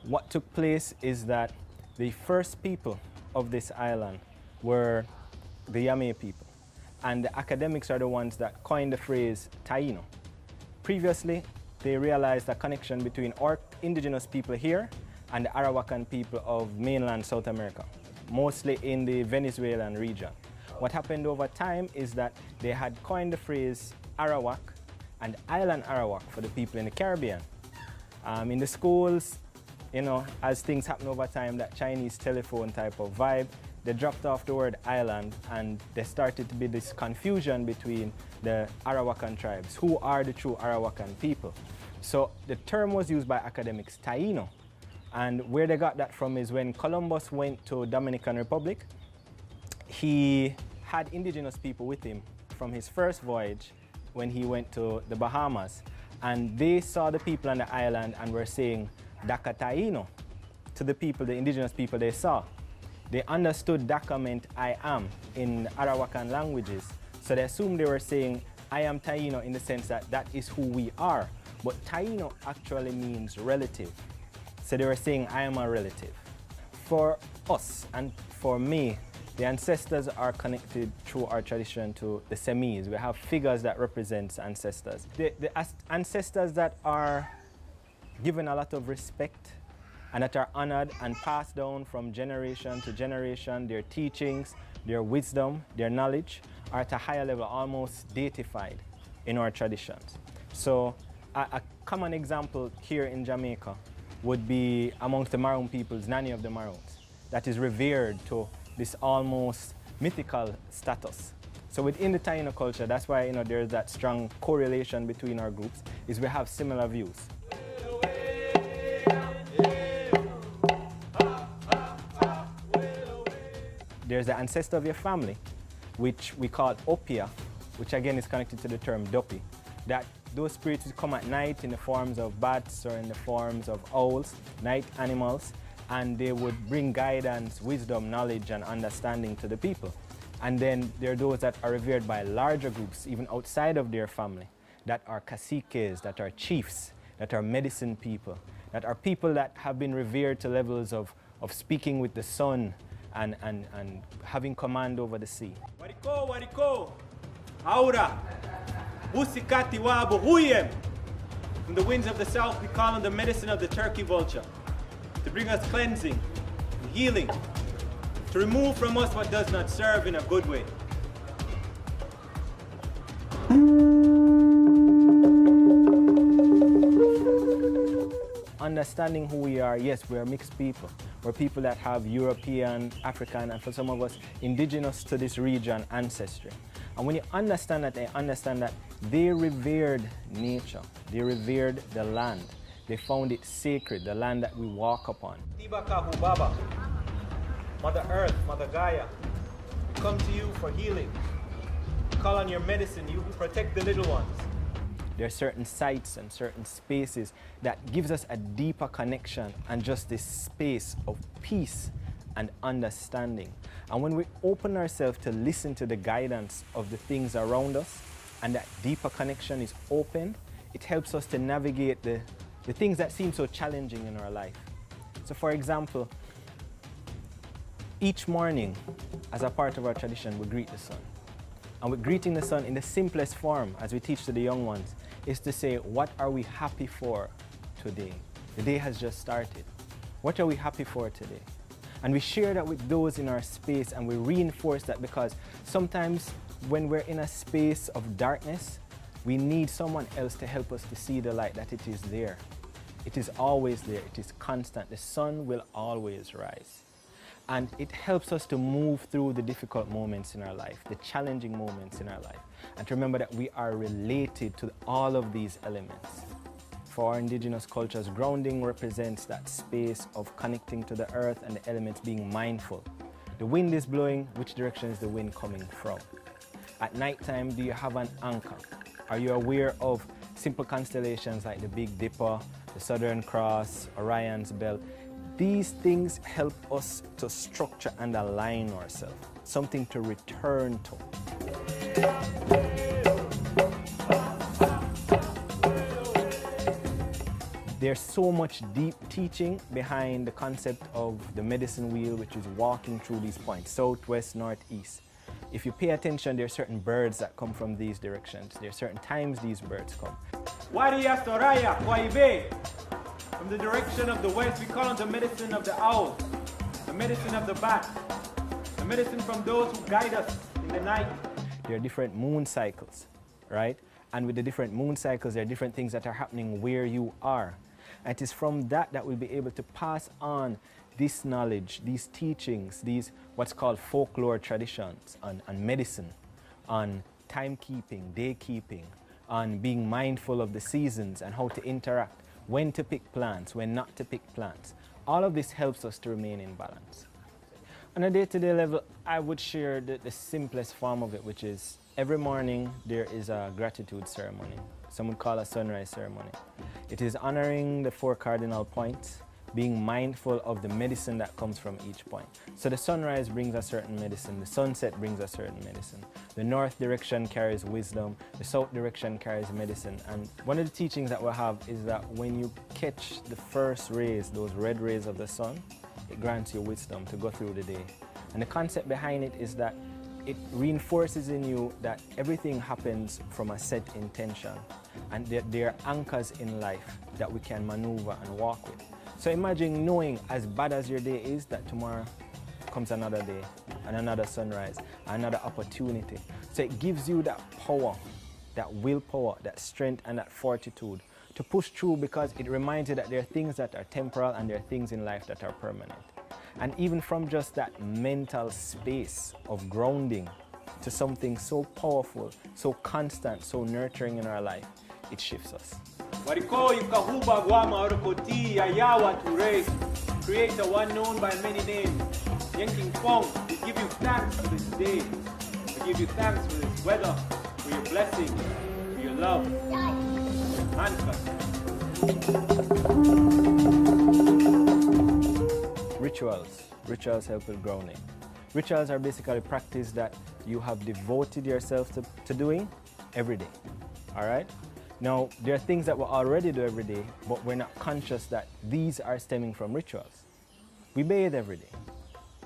S3: what took place is that the first people of this island were the Yame people, and the academics are the ones that coined the phrase Taino. Previously, they realized a connection between our indigenous people here and the Arawakan people of mainland South America, mostly in the Venezuelan region. What happened over time is that they had coined the phrase Arawak and Island Arawak for the people in the Caribbean. In the schools, you know, as things happen over time, that Chinese telephone type of vibe, they dropped off the word island and there started to be this confusion between the Arawakan tribes. Who are the true Arawakan people? So the term was used by academics, Taino. And where they got that from is when Columbus went to Dominican Republic, he had indigenous people with him from his first voyage when he went to the Bahamas. And they saw the people on the island and were saying, Daka Taino, to the people, the indigenous people they saw. They understood Daka meant I am in Arawakan languages. So they assumed they were saying, I am Taino in the sense that that is who we are. But Taino actually means relative. So they were saying, I am a relative. For us and for me, the ancestors are connected through our tradition to the semis. We have figures that represent ancestors. The ancestors that are given a lot of respect and that are honored and passed down from generation to generation, their teachings, their wisdom, their knowledge are at a higher level, almost deified in our traditions. So a common example here in Jamaica would be amongst the Maroon peoples, Nanny of the Maroons, that is revered to this almost mythical status. So within the Taino culture, that's why there's that strong correlation between our groups, is we have similar views. There's the ancestor of your family, which we call Opia, which again is connected to the term Dopi, that those spirits would come at night in the forms of bats or in the forms of owls, night animals, and they would bring guidance, wisdom, knowledge, and understanding to the people. And then there are those that are revered by larger groups, even outside of their family, that are caciques, that are chiefs, that are medicine people, that are people that have been revered to levels of speaking with the sun and having command over the sea.
S5: Wariko, wariko, aura, usikati wabo huyem. From the winds of the south, we call on the medicine of the turkey vulture to bring us cleansing and healing, to remove from us what does not serve in a good way.
S3: Understanding who we are, yes, we're mixed people. We're people that have European, African, and for some of us, indigenous to this region ancestry. And when you understand that, they understand that they revered nature, they revered the land. They found it sacred, the land that we walk upon.
S5: Tibaka Hubaba, Mother Earth, Mother Gaia, we come to you for healing. We call on your medicine, you protect the little ones.
S3: There are certain sites and certain spaces that gives us a deeper connection and just this space of peace and understanding. And when we open ourselves to listen to the guidance of the things around us and that deeper connection is open, it helps us to navigate the things that seem so challenging in our life. So for example, each morning, as a part of our tradition, we greet the sun. And with greeting the sun in the simplest form, as we teach to the young ones, is to say, what are we happy for today? The day has just started. What are we happy for today? And we share that with those in our space and we reinforce that, because sometimes when we're in a space of darkness, we need someone else to help us to see the light, that it is there. It is always there, it is constant. The sun will always rise. And it helps us to move through the difficult moments in our life, the challenging moments in our life, and to remember that we are related to all of these elements. For our indigenous cultures, grounding represents that space of connecting to the earth and the elements, being mindful. The wind is blowing, which direction is the wind coming from? At nighttime, do you have an anchor? Are you aware of simple constellations like the Big Dipper, the Southern Cross, Orion's Belt? These things help us to structure and align ourselves, something to return to. There's so much deep teaching behind the concept of the medicine wheel, which is walking through these points, south, west, north, east. If you pay attention, there are certain birds that come from these directions. There are certain times these birds come.
S5: Waria Soraya Kwaibe. From the direction of the west, we call on the medicine of the owl, the medicine of the bat, the medicine from those who guide us in the night.
S3: There are different moon cycles, right? And with the different moon cycles, there are different things that are happening where you are. And it is from that that we'll be able to pass on this knowledge, these teachings, these what's called folklore traditions on medicine, on timekeeping, day keeping, on being mindful of the seasons and how to interact, when to pick plants, when not to pick plants. All of this helps us to remain in balance. On a day-to-day level, I would share the simplest form of it, which is every morning there is a gratitude ceremony. Some would call a sunrise ceremony. It is honoring the 4 cardinal points, being mindful of the medicine that comes from each point. So the sunrise brings a certain medicine, the sunset brings a certain medicine. The north direction carries wisdom, the south direction carries medicine. And one of the teachings that we'll have is that when you catch the first rays, those red rays of the sun, it grants you wisdom to go through the day. And the concept behind it is that it reinforces in you that everything happens from a set intention and that there are anchors in life that we can maneuver and walk with. So imagine knowing, as bad as your day is, that tomorrow comes another day and another sunrise, another opportunity. So it gives you that power, that willpower, that strength and that fortitude to push through, because it reminds you that there are things that are temporal and there are things in life that are permanent. And even from just that mental space of grounding to something so powerful, so constant, so nurturing in our life, it shifts us.
S5: Creator one known by many names. Yanking Fong, we give you thanks for this day. We give you thanks for this weather, for your blessing, for your love.
S3: Rituals help with grounding. Rituals are basically practice that you have devoted yourself to doing every day, all right? Now, there are things that we already do every day, but we're not conscious that these are stemming from rituals. We bathe every day.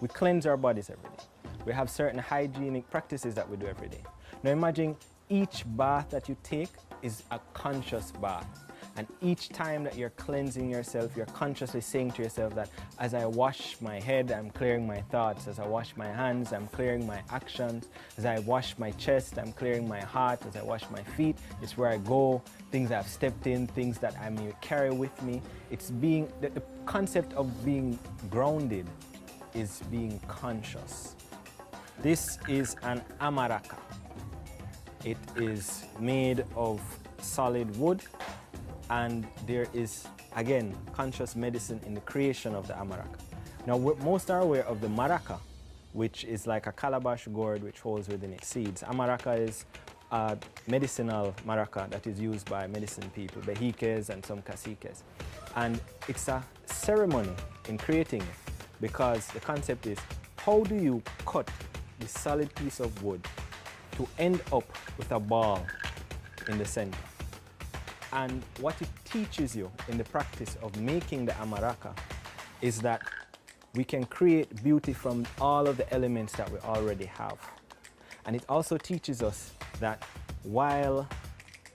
S3: We cleanse our bodies every day. We have certain hygienic practices that we do every day. Now imagine each bath that you take is a conscious bath. And each time that you're cleansing yourself, you're consciously saying to yourself that as I wash my head, I'm clearing my thoughts. As I wash my hands, I'm clearing my actions. As I wash my chest, I'm clearing my heart. As I wash my feet, it's where I go, things I've stepped in, things that I may carry with me. It's being, the concept of being grounded is being conscious. This is an amaraka. It is made of solid wood, and there is, again, conscious medicine in the creation of the amaraka. Now, most are aware of the maraka, which is like a calabash gourd which holds within its seeds. Amaraka is a medicinal maraca that is used by medicine people, behikes and some caciques. And it's a ceremony in creating it, because the concept is, how do you cut this solid piece of wood to end up with a ball in the center? And what it teaches you in the practice of making the amaraka is that we can create beauty from all of the elements that we already have. And it also teaches us that while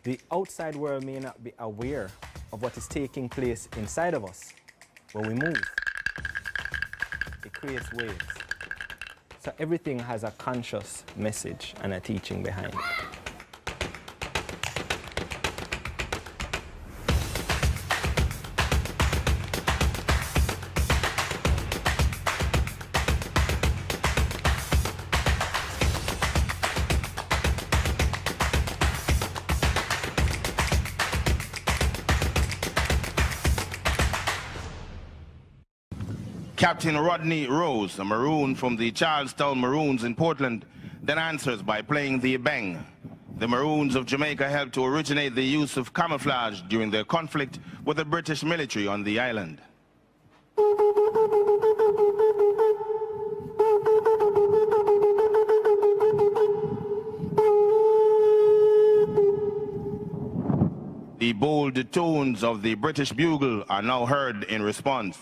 S3: the outside world may not be aware of what is taking place inside of us, when we move, it creates waves. So everything has a conscious message and a teaching behind it.
S6: Captain Rodney Rose, a Maroon from the Charlestown Maroons in Portland, then answers by playing the bang. The Maroons of Jamaica helped to originate the use of camouflage during their conflict with the British military on the island. The bold tones of the British bugle are now heard in response.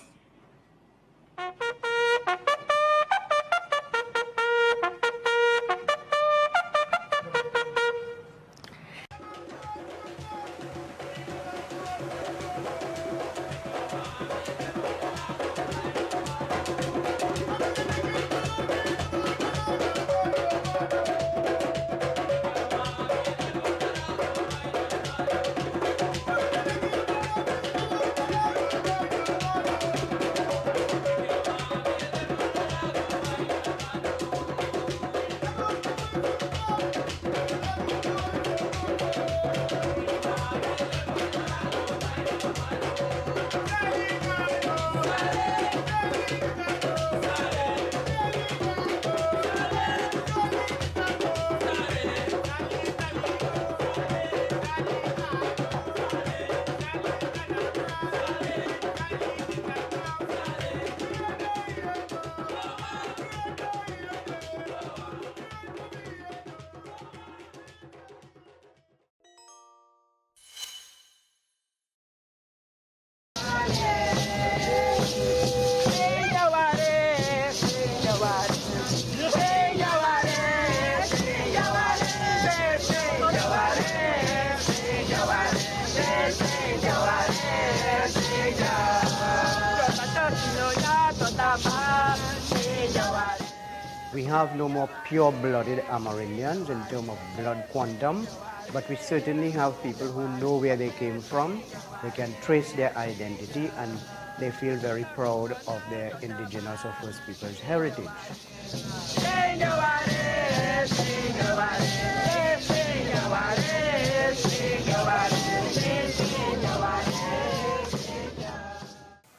S7: We have no more pure-blooded Amerindians in terms of blood quantum, but we certainly have people who know where they came from, they can trace their identity, and they feel very proud of their indigenous or First Peoples heritage.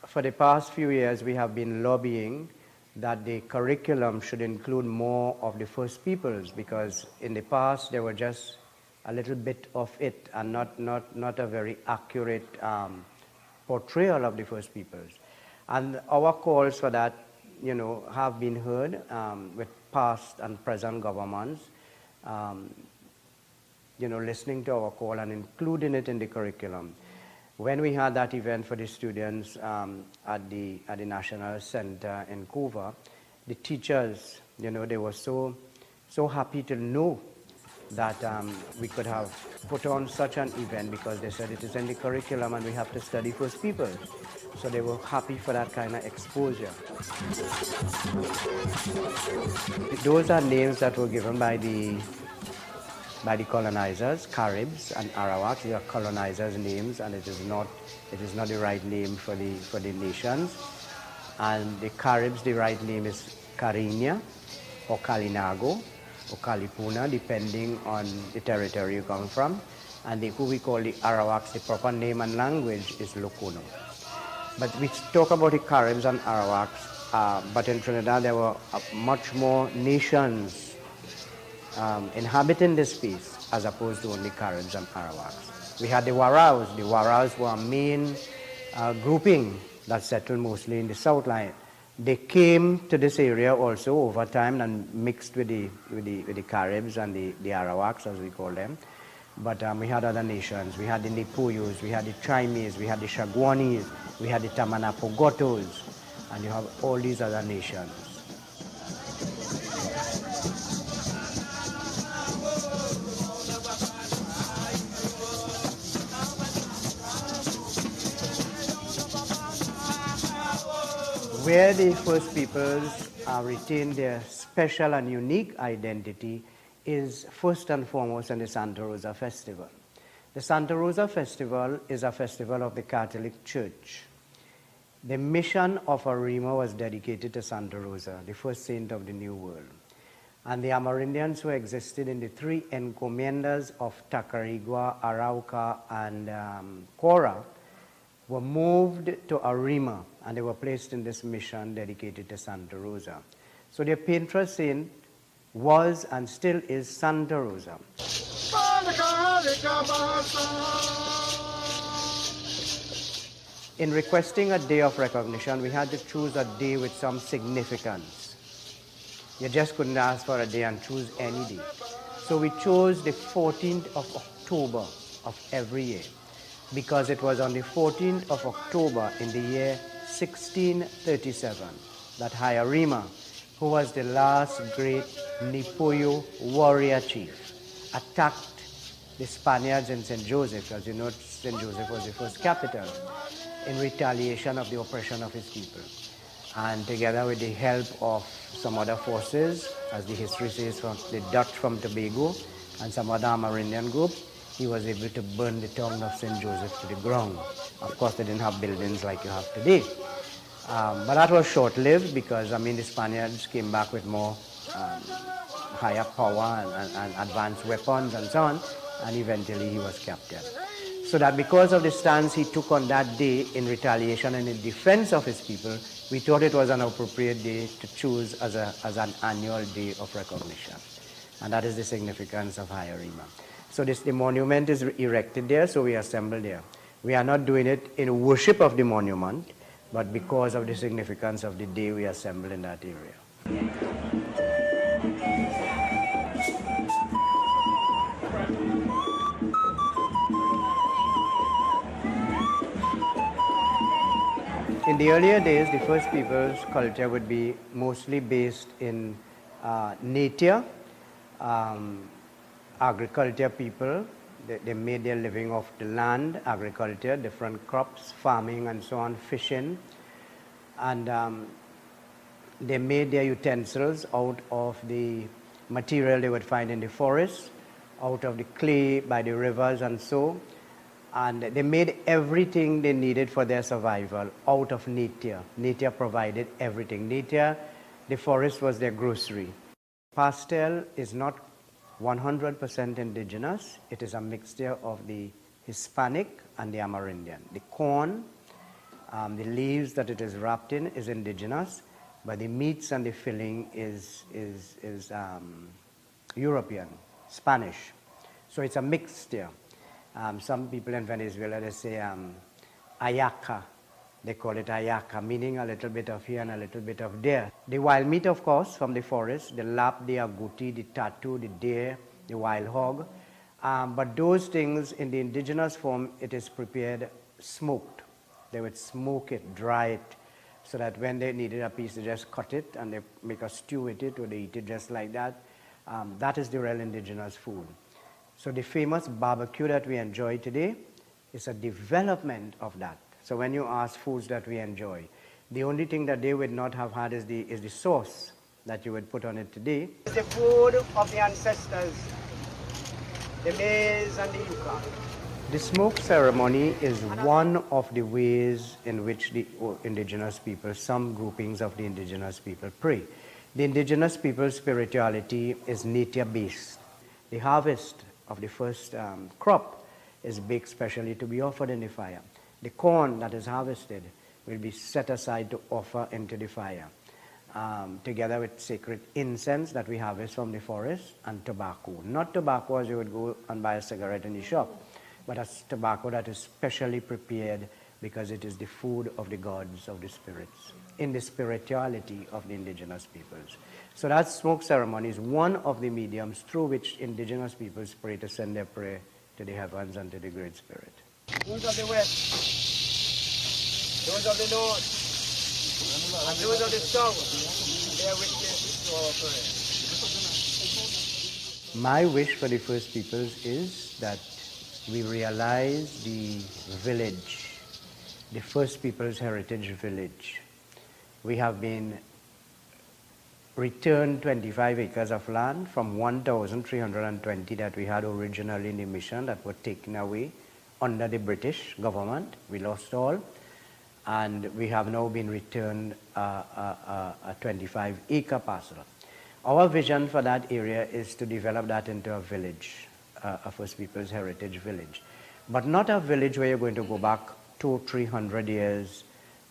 S7: For the past few years, we have been lobbying that the curriculum should include more of the First Peoples, because in the past there were just a little bit of it and not a very accurate portrayal of the First Peoples. And our calls for that, have been heard with past and present governments, listening to our call and including it in the curriculum. When we had that event for the students at the National Center in Cuba, the teachers, they were so happy to know that we could have put on such an event, because they said it is in the curriculum and we have to study First Peoples. So they were happy for that kind of exposure. Those are names that were given by the colonizers, Caribs and Arawaks. They are colonizers' names, and it is not the right name for the nations. And the Caribs, the right name is Cariña or Kalinago or Kalipuna, depending on the territory you come from. And who we call the Arawaks, the proper name and language is Lokono. But we talk about the Caribs and Arawaks, but in Trinidad there were much more nations inhabiting this space as opposed to only Caribs and Arawaks. We had the Warraws. The Warraws were a main grouping that settled mostly in the South Line. They came to this area also over time and mixed with the Caribs and the Arawaks, as we call them. But we had other nations. We had the Nipuyos, we had the Chimes, we had the Shaguanis, we had the Tamanapogotos, and you have all these other nations. Where the First Peoples retain their special and unique identity is first and foremost in the Santa Rosa Festival. The Santa Rosa Festival is a festival of the Catholic Church. The mission of Arima was dedicated to Santa Rosa, the first saint of the New World. And the Amerindians who existed in the three encomiendas of Tacarigua, Arauca, and Cora were moved to Arima, and they were placed in this mission dedicated to Santa Rosa. So their patron saint was and still is Santa Rosa. In requesting a day of recognition, we had to choose a day with some significance. You just couldn't ask for a day and choose any day. So we chose the 14th of October of every year, because it was on the 14th of October in the year 1637 that Hayarima, who was the last great Nipoyo warrior chief, attacked the Spaniards in St. Joseph. As you know, St. Joseph was the first capital, in retaliation of the oppression of his people. And together with the help of some other forces, as the history says, from the Dutch from Tobago and some other Amerindian groups, he was able to burn the town of St. Joseph to the ground. Of course, they didn't have buildings like you have today. But that was short-lived, because, the Spaniards came back with more higher power and advanced weapons and so on, and eventually he was captured. So that because of the stance he took on that day in retaliation and in defense of his people, we thought it was an appropriate day to choose as an annual day of recognition. And that is the significance of Hayarima. So the monument is erected there, so we assemble there. We are not doing it in worship of the monument, but because of the significance of the day we assemble in that area. In the earlier days, the first people's culture would be mostly based in nature, agriculture people. They made their living off the land, agriculture, different crops, farming and so on, fishing. And they made their utensils out of the material they would find in the forest, out of the clay by the rivers and so. And they made everything they needed for their survival out of nature. Nature provided everything. Nature, the forest was their grocery. Pastel is not 100% indigenous. It is a mixture of the Hispanic and the Amerindian. The corn, the leaves that it is wrapped in is indigenous, but the meats and the filling is European, Spanish. So it's a mixture. Some people in Venezuela, they say ayaca. They call it ayaca, meaning a little bit of here and a little bit of there. The wild meat, of course, from the forest, the lap, the agouti, the tattoo, the deer, the wild hog. But those things in the indigenous form, it is prepared smoked. They would smoke it, dry it, so that when they needed a piece, they just cut it and they make a stew with it, or they eat it just like that. That is the real indigenous food. So the famous barbecue that we enjoy today is a development of that. So when you ask foods that we enjoy, the only thing that they would not have had is the sauce that you would put on it today. It's the food of the ancestors, the maize and the yuca. The smoke ceremony is one of the ways in which the indigenous people, some groupings of the indigenous people pray. The indigenous people's spirituality is nature-based. The harvest of the first crop is baked specially to be offered in the fire. The corn that is harvested will be set aside to offer into the fire, together with sacred incense that we harvest from the forest and tobacco. Not tobacco as you would go and buy a cigarette in the shop, but a tobacco that is specially prepared because it is the food of the gods, of the spirits, in the spirituality of the indigenous peoples. So that smoke ceremony is one of the mediums through which indigenous peoples pray to send their prayer to the heavens and to the Great Spirit. Those of the west, those of the north, and those of the south, bear witness to our prayer. My wish for the First Peoples is that we realize the village, the First Peoples Heritage Village. We have been returned 25 acres of land from 1,320 that we had originally in the mission that were taken away under the British government. We lost all, and we have now been returned a 25-acre parcel. Our vision for that area is to develop that into a village, a First Peoples Heritage Village, but not a village where you're going to go back 200-300 years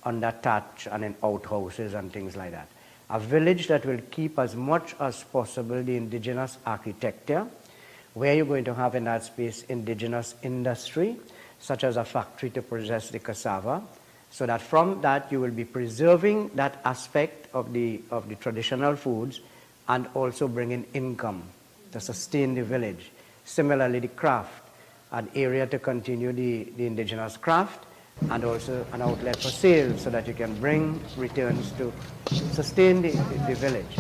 S7: under thatch and in outhouses and things like that. A village that will keep as much as possible the indigenous architecture, where you're going to have in that space indigenous industry, such as a factory to process the cassava, so that from that you will be preserving that aspect of the traditional foods and also bringing income to sustain the village. Similarly, the craft, an area to continue the indigenous craft, and also an outlet for sales so that you can bring returns to sustain the village.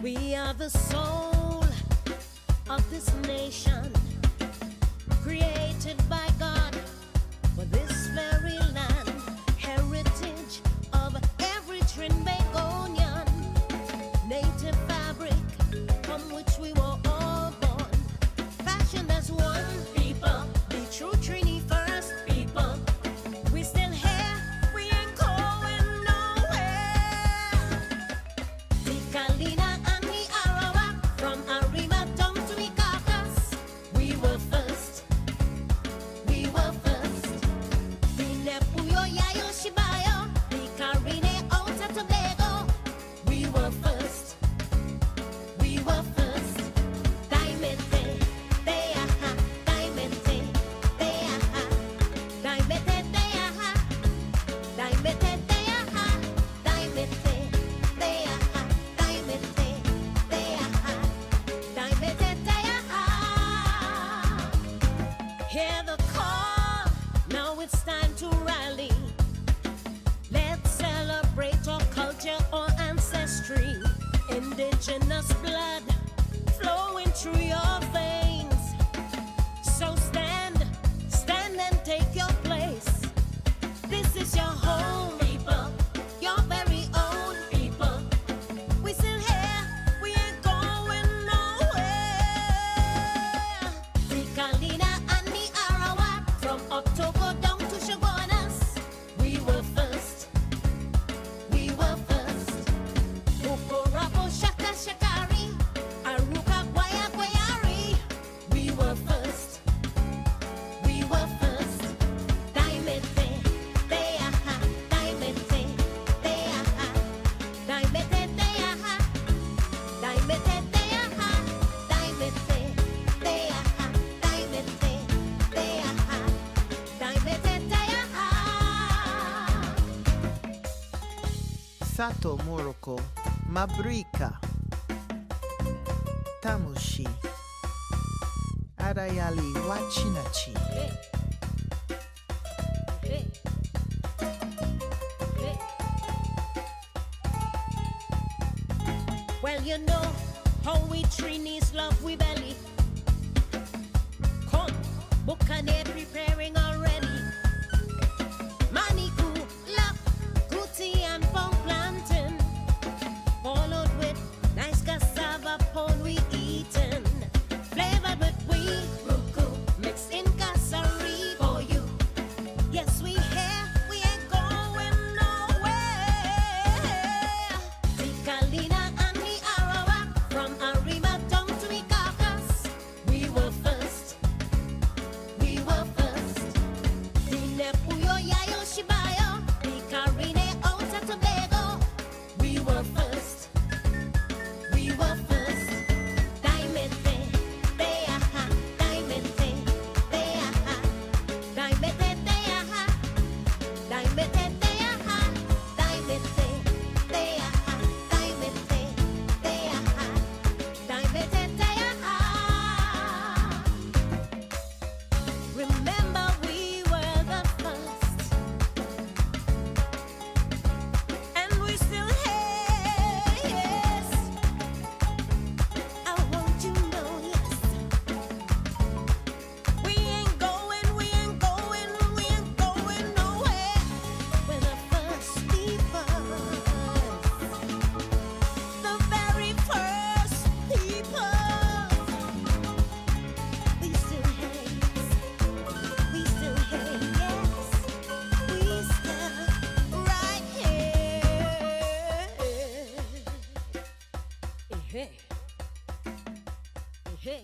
S8: We are the soul of this nation, created by God for this very land, heritage of every Trinbagonian, native fabric from which we were all born, fashioned as one people, the true Trini first people. We still here, we ain't going nowhere. The Kalina and the Arawak, from Arima down to the Caucasus, we were first. We were first. The Nepuyo Yayo Shibayo, the Caribbean out of Tobago, we were first. We were first. Daimete, deaha, daimete, deaha, daimete, deaha, daimete, deaha, daimete, deaha, daimete, deaha, daimete, deaha. Hear the call, now it's time to rally. Let's celebrate our culture, our ancestry. Indigenous blood flowing through your veins. So stand, stand and take your place. This is your home, people, your very own people. We still here, we ain't going nowhere. The Kalina and the Arawak, from October down to Shogunas, we were first. We were first. Ukorabo Shaka Shakari, Aruka Kwaya Kwayari, we were first. We were first. Daimete, deaha, daimete, deaha, daimete, deaha, daimete, deaha, daimete, deaha, daimete, deaha, daimete, deaha.
S14: Sato Moroko, Mabrika, Tamushi, Arayali Wachinachi.
S8: Well, you know how we Trinis love we belly. Come, Bukane preparing already. Maniku, love, Guti and Pong planting. Followed with nice cassava pone we eaten. Flavored with wheat, ruku, mixed in cassari for you. Yes, we here, we ain't going nowhere. The Kalina and the Arawak, from Arima down to the Caucasus, we were first. We were first. The Nepuyo Yayo Shibayo, the Caribbean out of Tobago, we were first. We were first. Daimete, deaha, daimete, deaha, daimete, deaha, daimete, deaha, daimete, deaha, daimete, deaha, daimete, deaha. Remember we were the first, and we still here, yes. I want you to know, yes. We ain't going, we ain't going, we ain't going nowhere. We're the first people, the very first people. We still here, yes. We still here, yes. We still right here. Hey. Hey.